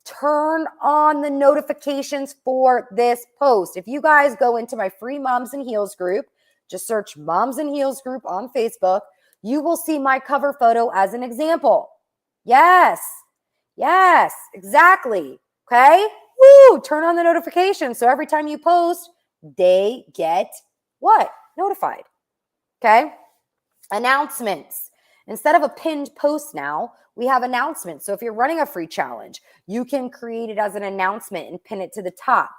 Turn on the notifications for this post. If you guys go into my free Moms and Heels group, just search Moms and Heels group on Facebook, you will see my cover photo as an example. Yes, exactly. Okay. Woo, turn on the notifications. So every time you post, they get what? Notified. Okay. Announcements. Instead of a pinned post now, we have announcements. So if you're running a free challenge, you can create it as an announcement and pin it to the top.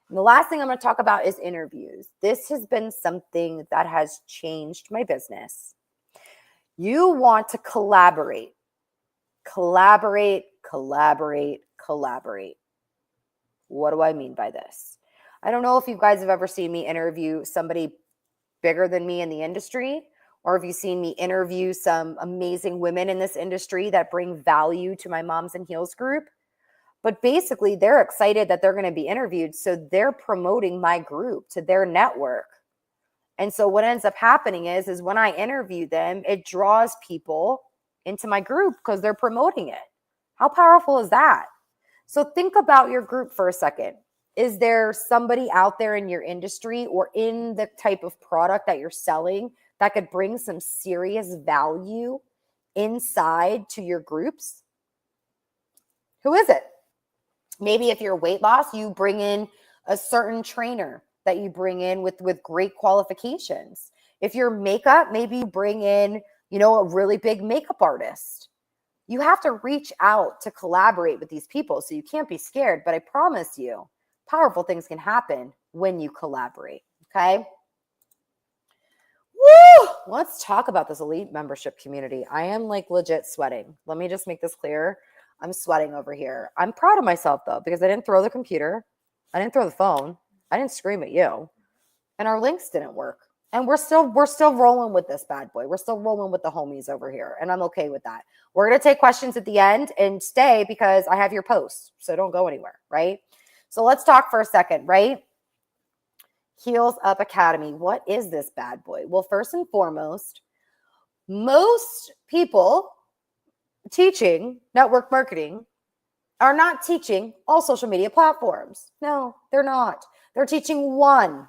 And the last thing I'm going to talk about is interviews. This has been something that has changed my business. You want to collaborate. Collaborate. What do I mean by this? I don't know if you guys have ever seen me interview somebody bigger than me in the industry, or have you seen me interview some amazing women in this industry that bring value to my Moms and Heels group? But basically, they're excited that they're going to be interviewed, so they're promoting my group to their network. And so what ends up happening is when I interview them, it draws people into my group because they're promoting it. How powerful is that? So think about your group for a second. Is there somebody out there in your industry or in the type of product that you're selling that could bring some serious value inside to your groups? Who is it? Maybe if you're weight loss, you bring in a certain trainer that you bring in with great qualifications. If you're makeup, maybe you bring in, a really big makeup artist. You have to reach out to collaborate with these people. So you can't be scared, but I promise you, powerful things can happen when you collaborate. Okay. Woo! Let's talk about this elite membership community. I am like legit sweating. Let me just make this clear. I'm sweating over here. I'm proud of myself though, because I didn't throw the computer. I didn't throw the phone. I didn't scream at you. And our links didn't work. And we're still rolling with this bad boy. We're still rolling with the homies over here. And I'm okay with that. We're going to take questions at the end and stay because I have your posts. So don't go anywhere, right? So let's talk for a second, right? Heels Up Academy. What is this bad boy? Well, first and foremost, most people teaching network marketing are not teaching all social media platforms. No, they're not. They're teaching one,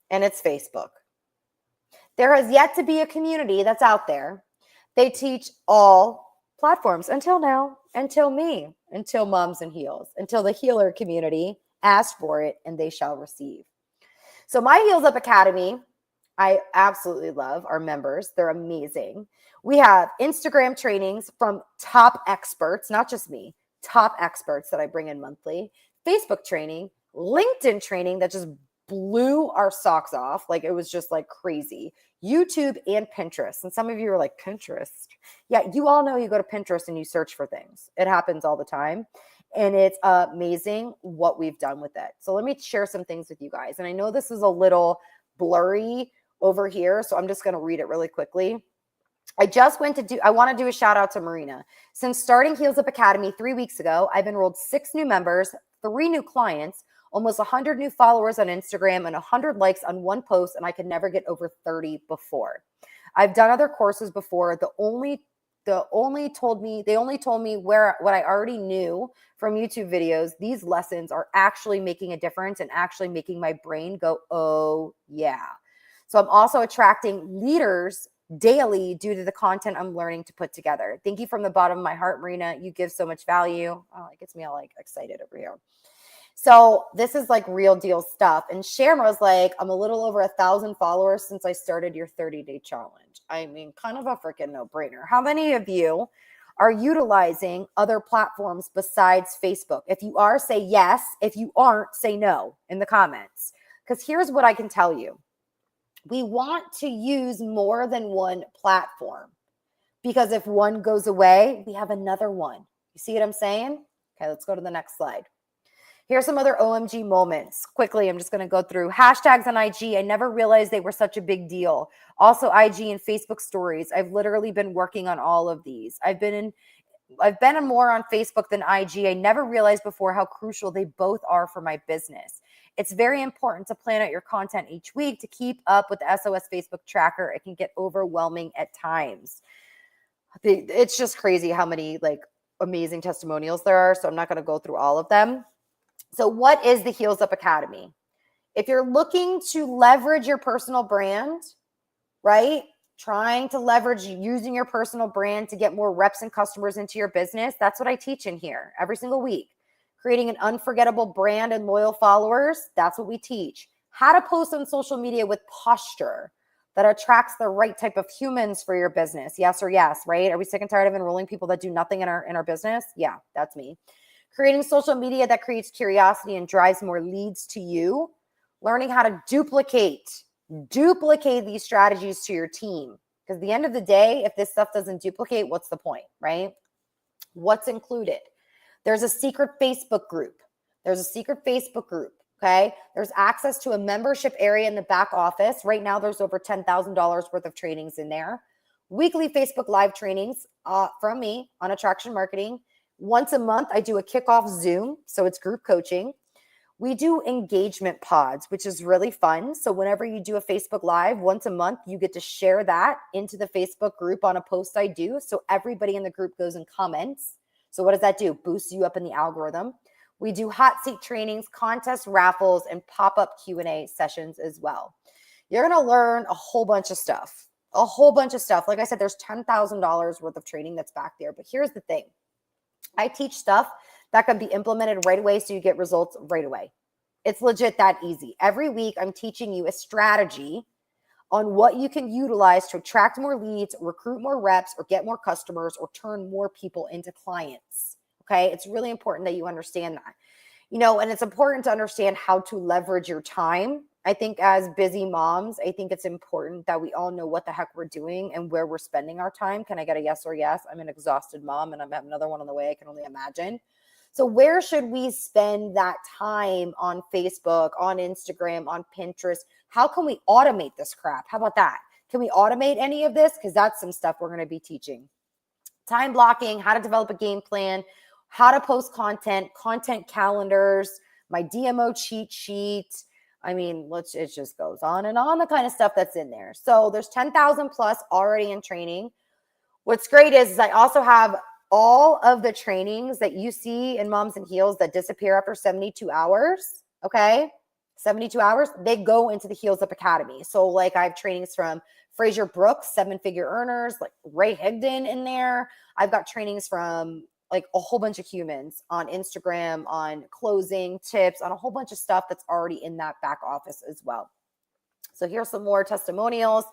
and it's Facebook. There has yet to be a community that's out there. They teach all platforms until now, until me, until Moms and Heels, until the healer community asked for it and they shall receive. So my Heels Up Academy, I absolutely love our members. They're amazing. We have Instagram trainings from top experts, not just me, top experts that I bring in monthly, Facebook training, LinkedIn training that just blew our socks off. Like it was just like crazy. YouTube and Pinterest. And some of you are like, Pinterest? Yeah, you all know you go to Pinterest and you search for things. It happens all the time. And it's amazing what we've done with it. So let me share some things with you guys. And I know this is a little blurry over here, so I'm just going to read it really quickly. I want to do a shout out to Marina. Since starting Heels Up Academy 3 weeks ago, I've enrolled 6 new members, 3 new clients, almost 100 new followers on Instagram, and 100 likes on one post, and I could never get over 30 before. I've done other courses before. The only told me what I already knew from YouTube videos. These lessons are actually making a difference and actually making my brain go, oh yeah. So I'm also attracting leaders daily due to the content I'm learning to put together. Thank you from the bottom of my heart, Marina. You give so much value. Oh, it gets me all like excited over here. So this is like real deal stuff. And Shamra's like, I'm a little over 1,000 followers since I started your 30-day challenge. I mean, kind of a freaking no-brainer. How many of you are utilizing other platforms besides Facebook? If you are, say yes. If you aren't, say no in the comments. Because here's what I can tell you. We want to use more than one platform, because if one goes away, we have another one. You see what I'm saying? Okay, let's go to the next slide. Here's some other OMG moments. Quickly, I'm just going to go through hashtags on IG. I never realized they were such a big deal. Also, IG and Facebook stories. I've literally been working on all of these. I've been more on Facebook than IG. I never realized before how crucial they both are for my business. It's very important to plan out your content each week to keep up with the SOS Facebook tracker. It can get overwhelming at times. It's just crazy how many like amazing testimonials there are. So I'm not going to go through all of them. So what is the Heels Up Academy? If you're looking to leverage your personal brand, right? Trying to leverage using your personal brand to get more reps and customers into your business, that's what I teach in here every single week. Creating an unforgettable brand and loyal followers, that's what we teach. How to post on social media with posture that attracts the right type of humans for your business. Yes or yes, right? Are we sick and tired of enrolling people that do nothing in our business? Yeah, that's me. Creating social media that creates curiosity and drives more leads to you. Learning how to duplicate these strategies to your team. Because at the end of the day, if this stuff doesn't duplicate, what's the point, right? What's included? There's a secret Facebook group. Okay. There's access to a membership area in the back office. Right now, there's over $10,000 worth of trainings in there. Weekly Facebook Live trainings from me on attraction marketing. Once a month, I do a kickoff Zoom. So it's group coaching. We do engagement pods, which is really fun. So whenever you do a Facebook Live once a month, you get to share that into the Facebook group on a post I do. So everybody in the group goes and comments. So what does that do? Boosts you up in the algorithm. We do hot seat trainings, contests, raffles, and pop-up Q&A sessions as well. You're going to learn a whole bunch of stuff. Like I said, there's $10,000 worth of training that's back there. But here's the thing. I teach stuff that can be implemented right away so you get results right away. It's legit that easy. Every week, I'm teaching you a strategy on what you can utilize to attract more leads, recruit more reps, or get more customers, or turn more people into clients. Okay? It's really important that you understand that. And it's important to understand how to leverage your time. I think as busy moms, I think it's important that we all know what the heck we're doing and where we're spending our time. Can I get a yes or yes? I'm an exhausted mom and I have another one on the way. I can only imagine. So where should we spend that time on Facebook, on Instagram, on Pinterest? How can we automate this crap? How about that? Can we automate any of this? Because that's some stuff we're going to be teaching. Time blocking, how to develop a game plan, how to post content calendars, my DMO cheat sheet. I mean, it just goes on and on, the kind of stuff that's in there. So there's 10,000 plus already in training. What's great is I also have all of the trainings that you see in Moms and Heels that disappear after 72 hours. Okay. 72 hours, they go into the Heels Up Academy. So like I have trainings from Fraser Brooks, 7-figure earners, like Ray Higdon in there. I've got trainings from like a whole bunch of humans on Instagram, on closing tips, on a whole bunch of stuff that's already in that back office as well. So here's some more testimonials.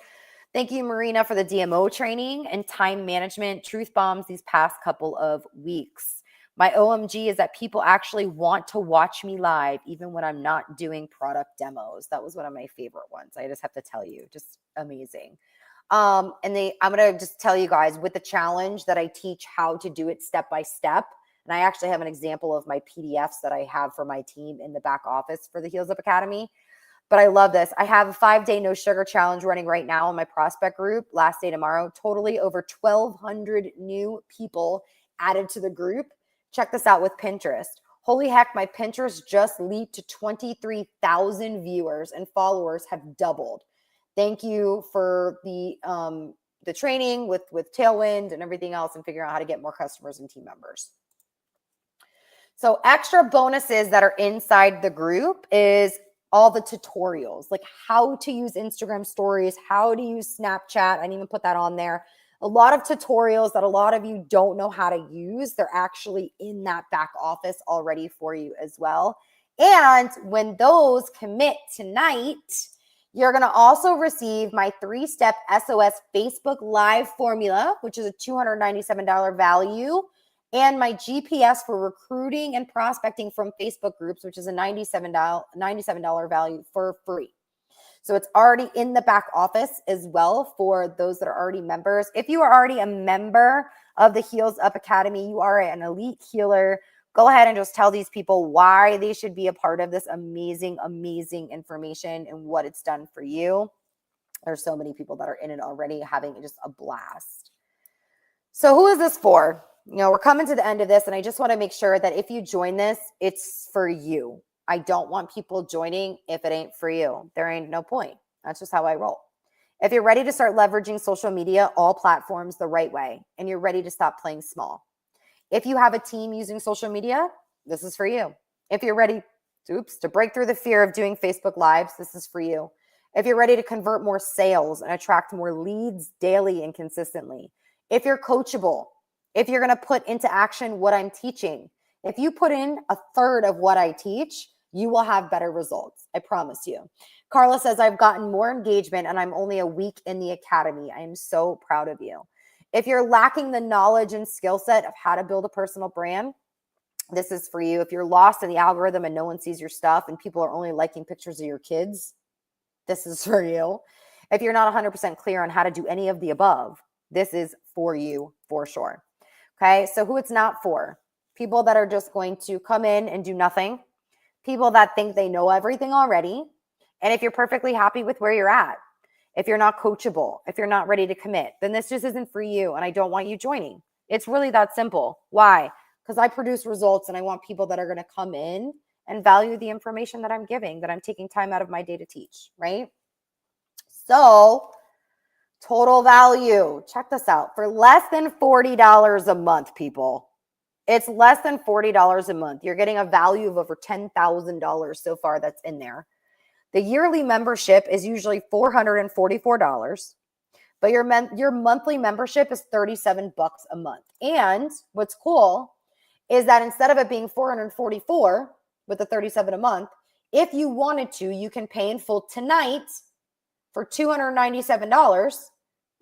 Thank you, Marina, for the DMO training and time management truth bombs these past couple of weeks. My OMG is that people actually want to watch me live, even when I'm not doing product demos. That was one of my favorite ones. I just have to tell you, just amazing. I'm going to just tell you guys with the challenge that I teach how to do it step by step. And I actually have an example of my PDFs that I have for my team in the back office for the Heels Up Academy. But I love this. I have a 5-day no sugar challenge running right now in my prospect group. Last day tomorrow. Totally over 1,200 new people added to the group. Check this out with Pinterest. Holy heck, my Pinterest just leaped to 23,000 viewers and followers have doubled. Thank you for the the training with Tailwind and everything else and figuring out how to get more customers and team members. So extra bonuses that are inside the group is all the tutorials, like how to use Instagram stories, how to use Snapchat. I didn't even put that on there. A lot of tutorials that a lot of you don't know how to use. They're actually in that back office already for you as well. And when those commit tonight, you're going to also receive my 3-step SOS Facebook Live formula, which is a $297 value, and my GPS for recruiting and prospecting from Facebook groups, which is a $97 value for free. So it's already in the back office as well for those that are already members. If you are already a member of the Heels Up Academy, you are an elite healer, go ahead and just tell these people why they should be a part of this amazing, amazing information and what it's done for you. There's so many people that are in it already having just a blast. So who is this for? You know, we're coming to the end of this, and I just want to make sure that if you join this, it's for you. I don't want people joining if it ain't for you. There ain't no point. That's just how I roll. If you're ready to start leveraging social media, all platforms the right way, and you're ready to stop playing small. If you have a team using social media, this is for you. If you're ready, to break through the fear of doing Facebook Lives, this is for you. If you're ready to convert more sales and attract more leads daily and consistently. If you're coachable, if you're going to put into action what I'm teaching, if you put in 1/3 of what I teach, you will have better results. I promise you. Carla says, I've gotten more engagement and I'm only a week in the academy. I am so proud of you. If you're lacking the knowledge and skill set of how to build a personal brand, this is for you. If you're lost in the algorithm and no one sees your stuff and people are only liking pictures of your kids, this is for you. If you're not 100% clear on how to do any of the above, this is for you for sure. Okay, so who it's not for? People that are just going to come in and do nothing. People that think they know everything already. And if you're perfectly happy with where you're at, if you're not coachable, if you're not ready to commit, then this just isn't for you. And I don't want you joining. It's really that simple. Why? Because I produce results and I want people that are going to come in and value the information that I'm giving, that I'm taking time out of my day to teach, right? So total value, check this out. For less than $40 a month, people, it's less than $40 a month. You're getting a value of over $10,000 so far that's in there. The yearly membership is usually $444, but your monthly membership is $37 a month. And what's cool is that instead of it being $444 with the $37 a month, if you wanted to, you can pay in full tonight for $297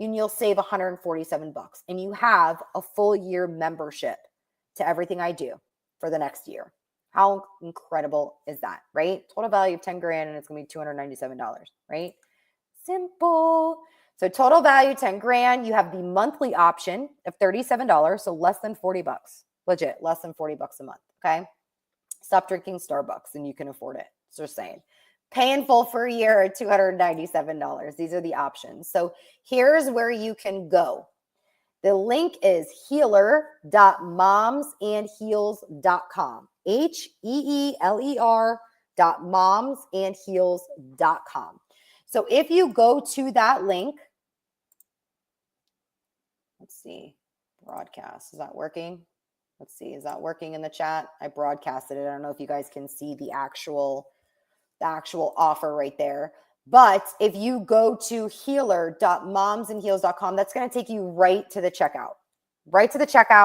and you'll save $147 and you have a full year membership to everything I do for the next year. How incredible is that, right? Total value of 10 grand and it's going to be $297, right? Simple. So total value 10 grand, you have the monthly option of $37, so less than $40. Legit, less than $40 a month, okay? Stop drinking Starbucks and you can afford it. Just saying. Pay in full for a year at $297. These are the options. So here's where you can go. The link is healer.momsandheels.com. HEELER.momsandheels.com. So if you go to that link, let's see, broadcast, is that working? Let's see, is that working in the chat? I broadcasted it. I don't know if you guys can see the actual offer right there. But if you go to healer.momsandheels.com, that's going to take you right to the checkout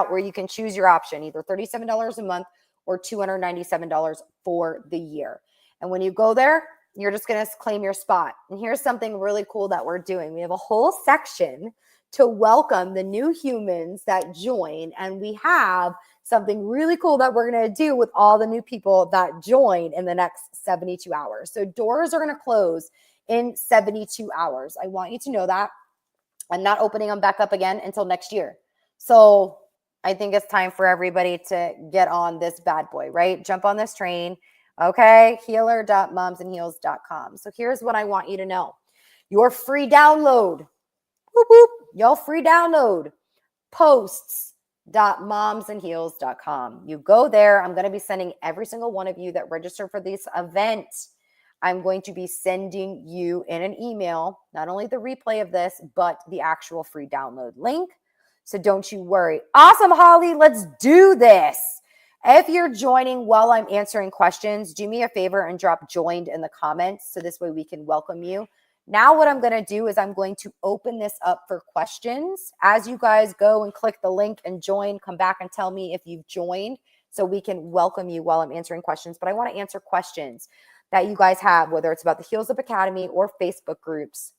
where you can choose your option, either $37 a month or $297 for the year. And when you go there, you're just going to claim your spot. And here's something really cool that we're doing. We have a whole section to welcome the new humans that join. And we have something really cool that we're going to do with all the new people that join in the next 72 hours. So doors are going to close in 72 hours. I want you to know that. I'm not opening them back up again until next year. So I think it's time for everybody to get on this bad boy, right? Jump on this train. Okay. Healer.momsandheels.com. So here's what I want you to know. Your free download. Whoop, whoop. Your free download. Posts.momsandheels.com. You go there. I'm going to be sending every single one of you that register for this event. I'm going to be sending you in an email, not only the replay of this, but the actual free download link. So don't you worry. Awesome, Holly. Let's do this. If you're joining while I'm answering questions, do me a favor and drop joined in the comments so this way we can welcome you. Now what I'm going to do is I'm going to open this up for questions. As you guys go and click the link and join, come back and tell me if you've joined so we can welcome you while I'm answering questions. But I want to answer questions that you guys have, whether it's about the Heels Up Academy or Facebook groups.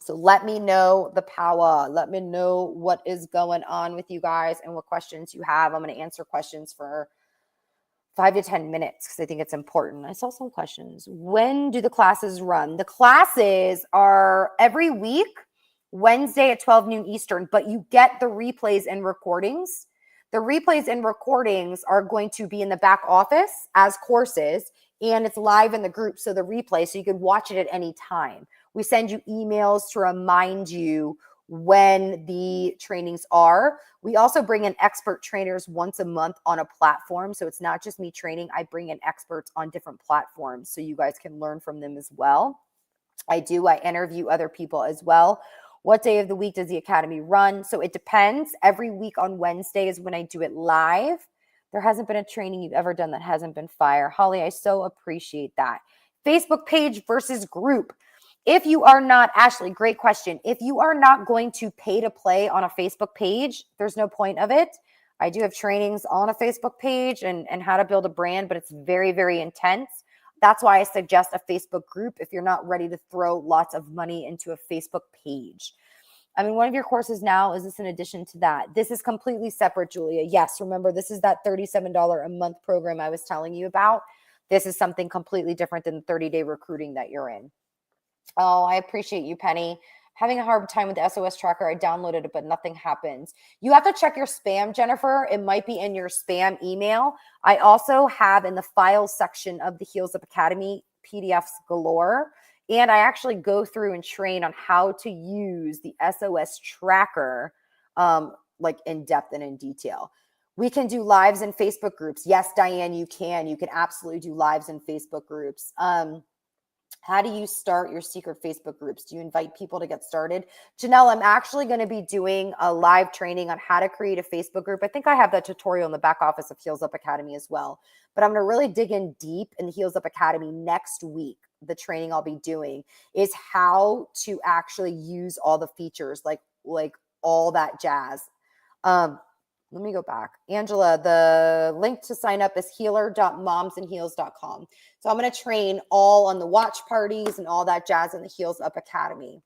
So let me know the power. Let me know what is going on with you guys and what questions you have. I'm going to answer questions for 5 to 10 minutes because I think it's important. I saw some questions. When do the classes run? The classes are every week, Wednesday at 12 noon Eastern, but you get the replays and recordings. The replays and recordings are going to be in the back office as courses, and it's live in the group. So the replay, so you can watch it at any time. We send you emails to remind you when the trainings are. We also bring in expert trainers once a month on a platform. So it's not just me training. I bring in experts on different platforms so you guys can learn from them as well. I interview other people as well. What day of the week does the academy run? So it depends. Every week on Wednesday is when I do it live. There hasn't been a training you've ever done that hasn't been fire. Holly, I so appreciate that. Facebook page versus group. If you are not, Ashley, great question. If you are not going to pay to play on a Facebook page, there's no point of it. I do have trainings on a Facebook page and how to build a brand, but it's very, very intense. That's why I suggest a Facebook group if you're not ready to throw lots of money into a Facebook page. I mean, one of your courses now, is this in addition to that? This is completely separate, Julia. Yes, remember, this is that $37 a month program I was telling you about. This is something completely different than the 30-day recruiting that you're in. Oh, I appreciate you, Penny. Having a hard time with the SOS tracker. I downloaded it, but nothing happens. You have to check your spam, Jennifer. It might be in your spam email. I also have in the files section of the Heels Up Academy PDFs galore. And I actually go through and train on how to use the SOS tracker like in depth and in detail. We can do lives in Facebook groups. Yes, Diane, you can. You can absolutely do lives in Facebook groups. How do you start your secret Facebook groups? Do you invite people to get started? Janelle, I'm actually going to be doing a live training on how to create a Facebook group. I think I have that tutorial in the back office of Heels Up Academy as well. But I'm going to really dig in deep in the Heels Up Academy next week. The training I'll be doing is how to actually use all the features, like all that jazz. Let me go back. Angela, the link to sign up is healer.momsandheels.com. So I'm going to train all on the watch parties and all that jazz in the Heels Up Academy.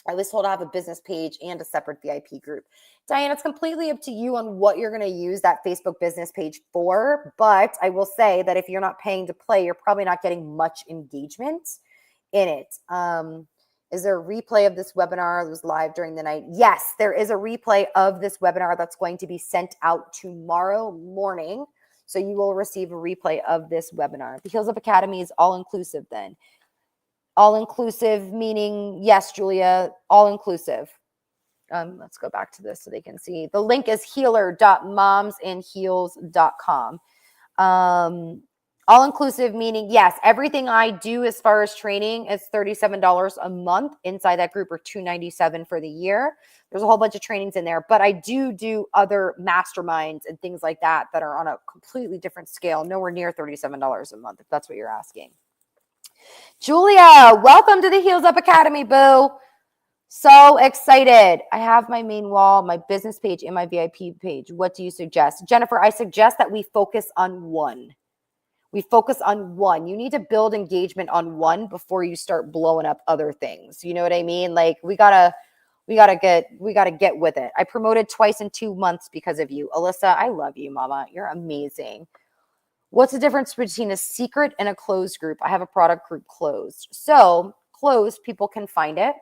I was told I have a business page and a separate VIP group. Diane, it's completely up to you on what you're going to use that Facebook business page for. But I will say that if you're not paying to play, you're probably not getting much engagement in it. Is there a replay of this webinar that was live during the night? Yes, there is a replay of this webinar that's going to be sent out tomorrow morning. So you will receive a replay of this webinar. The Heels Up Academy is all-inclusive then. All-inclusive meaning, yes, Julia, all-inclusive. Let's go back to this so they can see. The link is healer.momsandheels.com. All-inclusive meaning, yes, everything I do as far as training is $37 a month inside that group, or $297 for the year. There's a whole bunch of trainings in there, but I do other masterminds and things like that that are on a completely different scale, nowhere near $37 a month, if that's what you're asking. Julia, welcome to the Heels Up Academy, boo. So excited. I have my main wall, my business page, and my VIP page. What do you suggest? Jennifer, I suggest that we focus on one. We focus on one. You need to build engagement on one before you start blowing up other things. You know what I mean? Like we gotta get with it. I promoted twice in 2 months because of you. Alyssa, I love you, mama. You're amazing. What's the difference between a secret and a closed group? I have a product group closed. So closed, people can find it.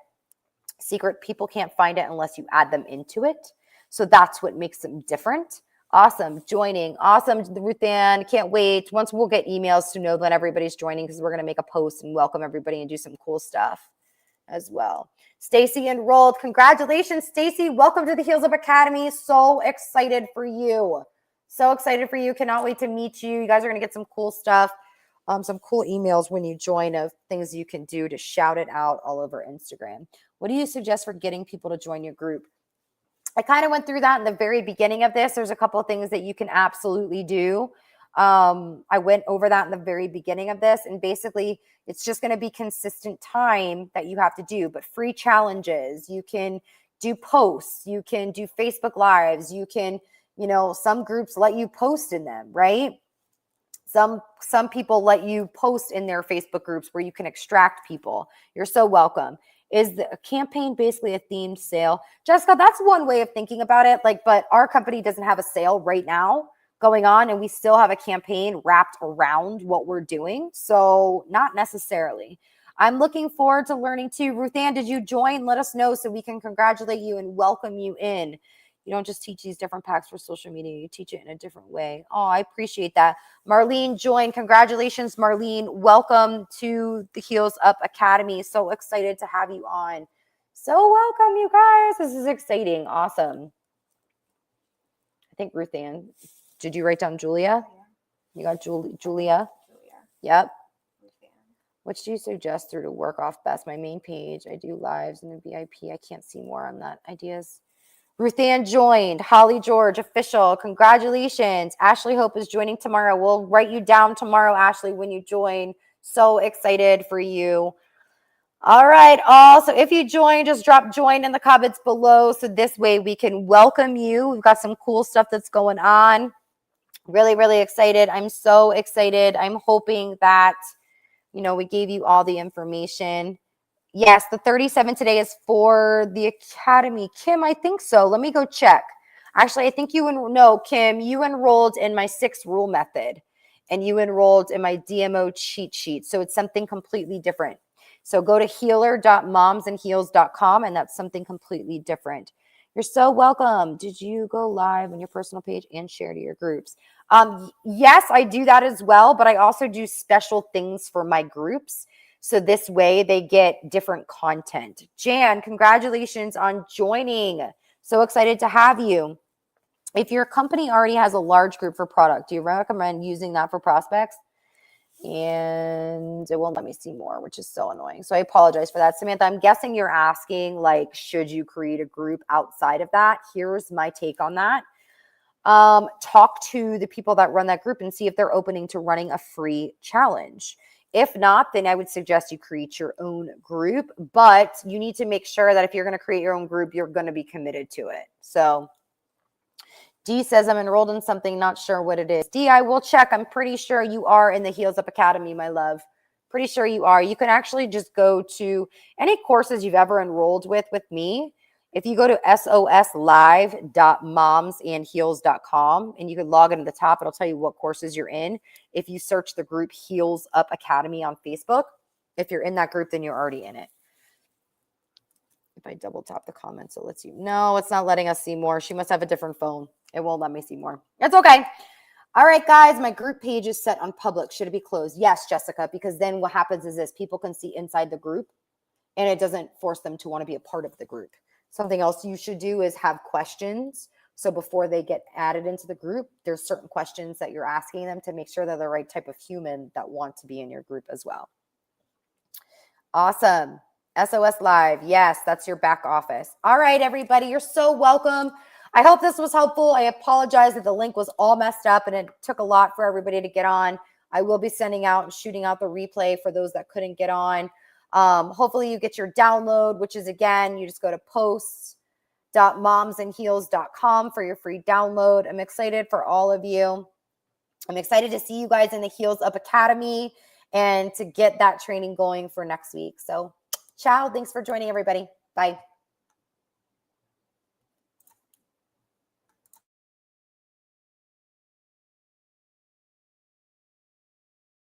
Secret, people can't find it unless you add them into it. So that's what makes them different. Awesome. Joining. Awesome, Ruth Ann. Can't wait. Once we'll get emails to know when everybody's joining, because we're going to make a post and welcome everybody and do some cool stuff as well. Stacy enrolled. Congratulations, Stacy. Welcome to the Heels Up Academy. So excited for you. So excited for you. Cannot wait to meet you. You guys are going to get some cool stuff. some cool emails when you join of things you can do to shout it out all over Instagram. What do you suggest for getting people to join your group? I kind of went through that in the very beginning of this. There's a couple of things that you can absolutely do. I went over that in the very beginning of this, and basically it's just going to be consistent time that you have to do, but free challenges. You can do posts, you can do Facebook Lives, you can, some groups let you post in them, right? Some people let you post in their Facebook groups where you can extract people. You're so welcome. Is the campaign basically a themed sale? Jessica, that's one way of thinking about it. But our company doesn't have a sale right now going on, and we still have a campaign wrapped around what we're doing. So not necessarily. I'm looking forward to learning too. Ruth Ann, did you join? Let us know so we can congratulate you and welcome you in. You don't just teach these different packs for social media. You teach it in a different way. Oh, I appreciate that. Marlene joined. Congratulations, Marlene. Welcome to the Heels Up Academy. So excited to have you on. So welcome, you guys. This is exciting. Awesome. I think Ruth Ann. Did you write down Julia? Yeah. You got Julia? Julia. Yep. Which do you suggest through to work off best? My main page. I do lives and the VIP. I can't see more on that. Ideas. Ruth Ann joined. Holly George, official. Congratulations. Ashley Hope is joining tomorrow. We'll write you down tomorrow, Ashley, when you join. So excited for you. All right. Also, if you join, just drop join in the comments below. So this way we can welcome you. We've got some cool stuff that's going on. Really, really excited. I'm so excited. I'm hoping that, we gave you all the information. Yes, the 37 today is for the Academy. Kim, I think so. Let me go check. Actually, I think Kim, you enrolled in my 6 rule method and you enrolled in my DMO cheat sheet. So it's something completely different. So go to healer.momsandheels.com and that's something completely different. You're so welcome. Did you go live on your personal page and share to your groups? Yes, I do that as well, but I also do special things for my groups. So this way they get different content. Jan, congratulations on joining. So excited to have you. If your company already has a large group for product, do you recommend using that for prospects? And it won't let me see more, which is so annoying. So I apologize for that. Samantha, I'm guessing you're asking, should you create a group outside of that? Here's my take on that. Talk to the people that run that group and see if they're opening to running a free challenge. If not, then I would suggest you create your own group, but you need to make sure that if you're going to create your own group, you're going to be committed to it. So D says, I'm enrolled in something, not sure what it is. D, I will check. I'm pretty sure you are in the Heels Up Academy, my love. Pretty sure you are. You can actually just go to any courses you've ever enrolled with me. If you go to soslive.momsandheels.com and you can log into the top, it'll tell you what courses you're in. If you search the group Heels Up Academy on Facebook, if you're in that group, then you're already in it. If I double tap the comments, it lets you. No, it's not letting us see more. She must have a different phone. It won't let me see more. It's okay. All right, guys, my group page is set on public. Should it be closed? Yes, Jessica, because then what happens is this. People can see inside the group and it doesn't force them to want to be a part of the group. Something else you should do is have questions. So before they get added into the group, there's certain questions that you're asking them to make sure they're the right type of human that want to be in your group as well. Awesome. SOS Live. Yes, that's your back office. All right, everybody, you're so welcome. I hope this was helpful. I apologize that the link was all messed up and it took a lot for everybody to get on. I will be sending out and shooting out the replay for those that couldn't get on. Hopefully you get your download, which is, again, you just go to posts.momsandheels.com for your free download. I'm excited for all of you. I'm excited to see you guys in the Heels Up Academy and to get that training going for next week. So ciao. Thanks for joining, everybody. Bye.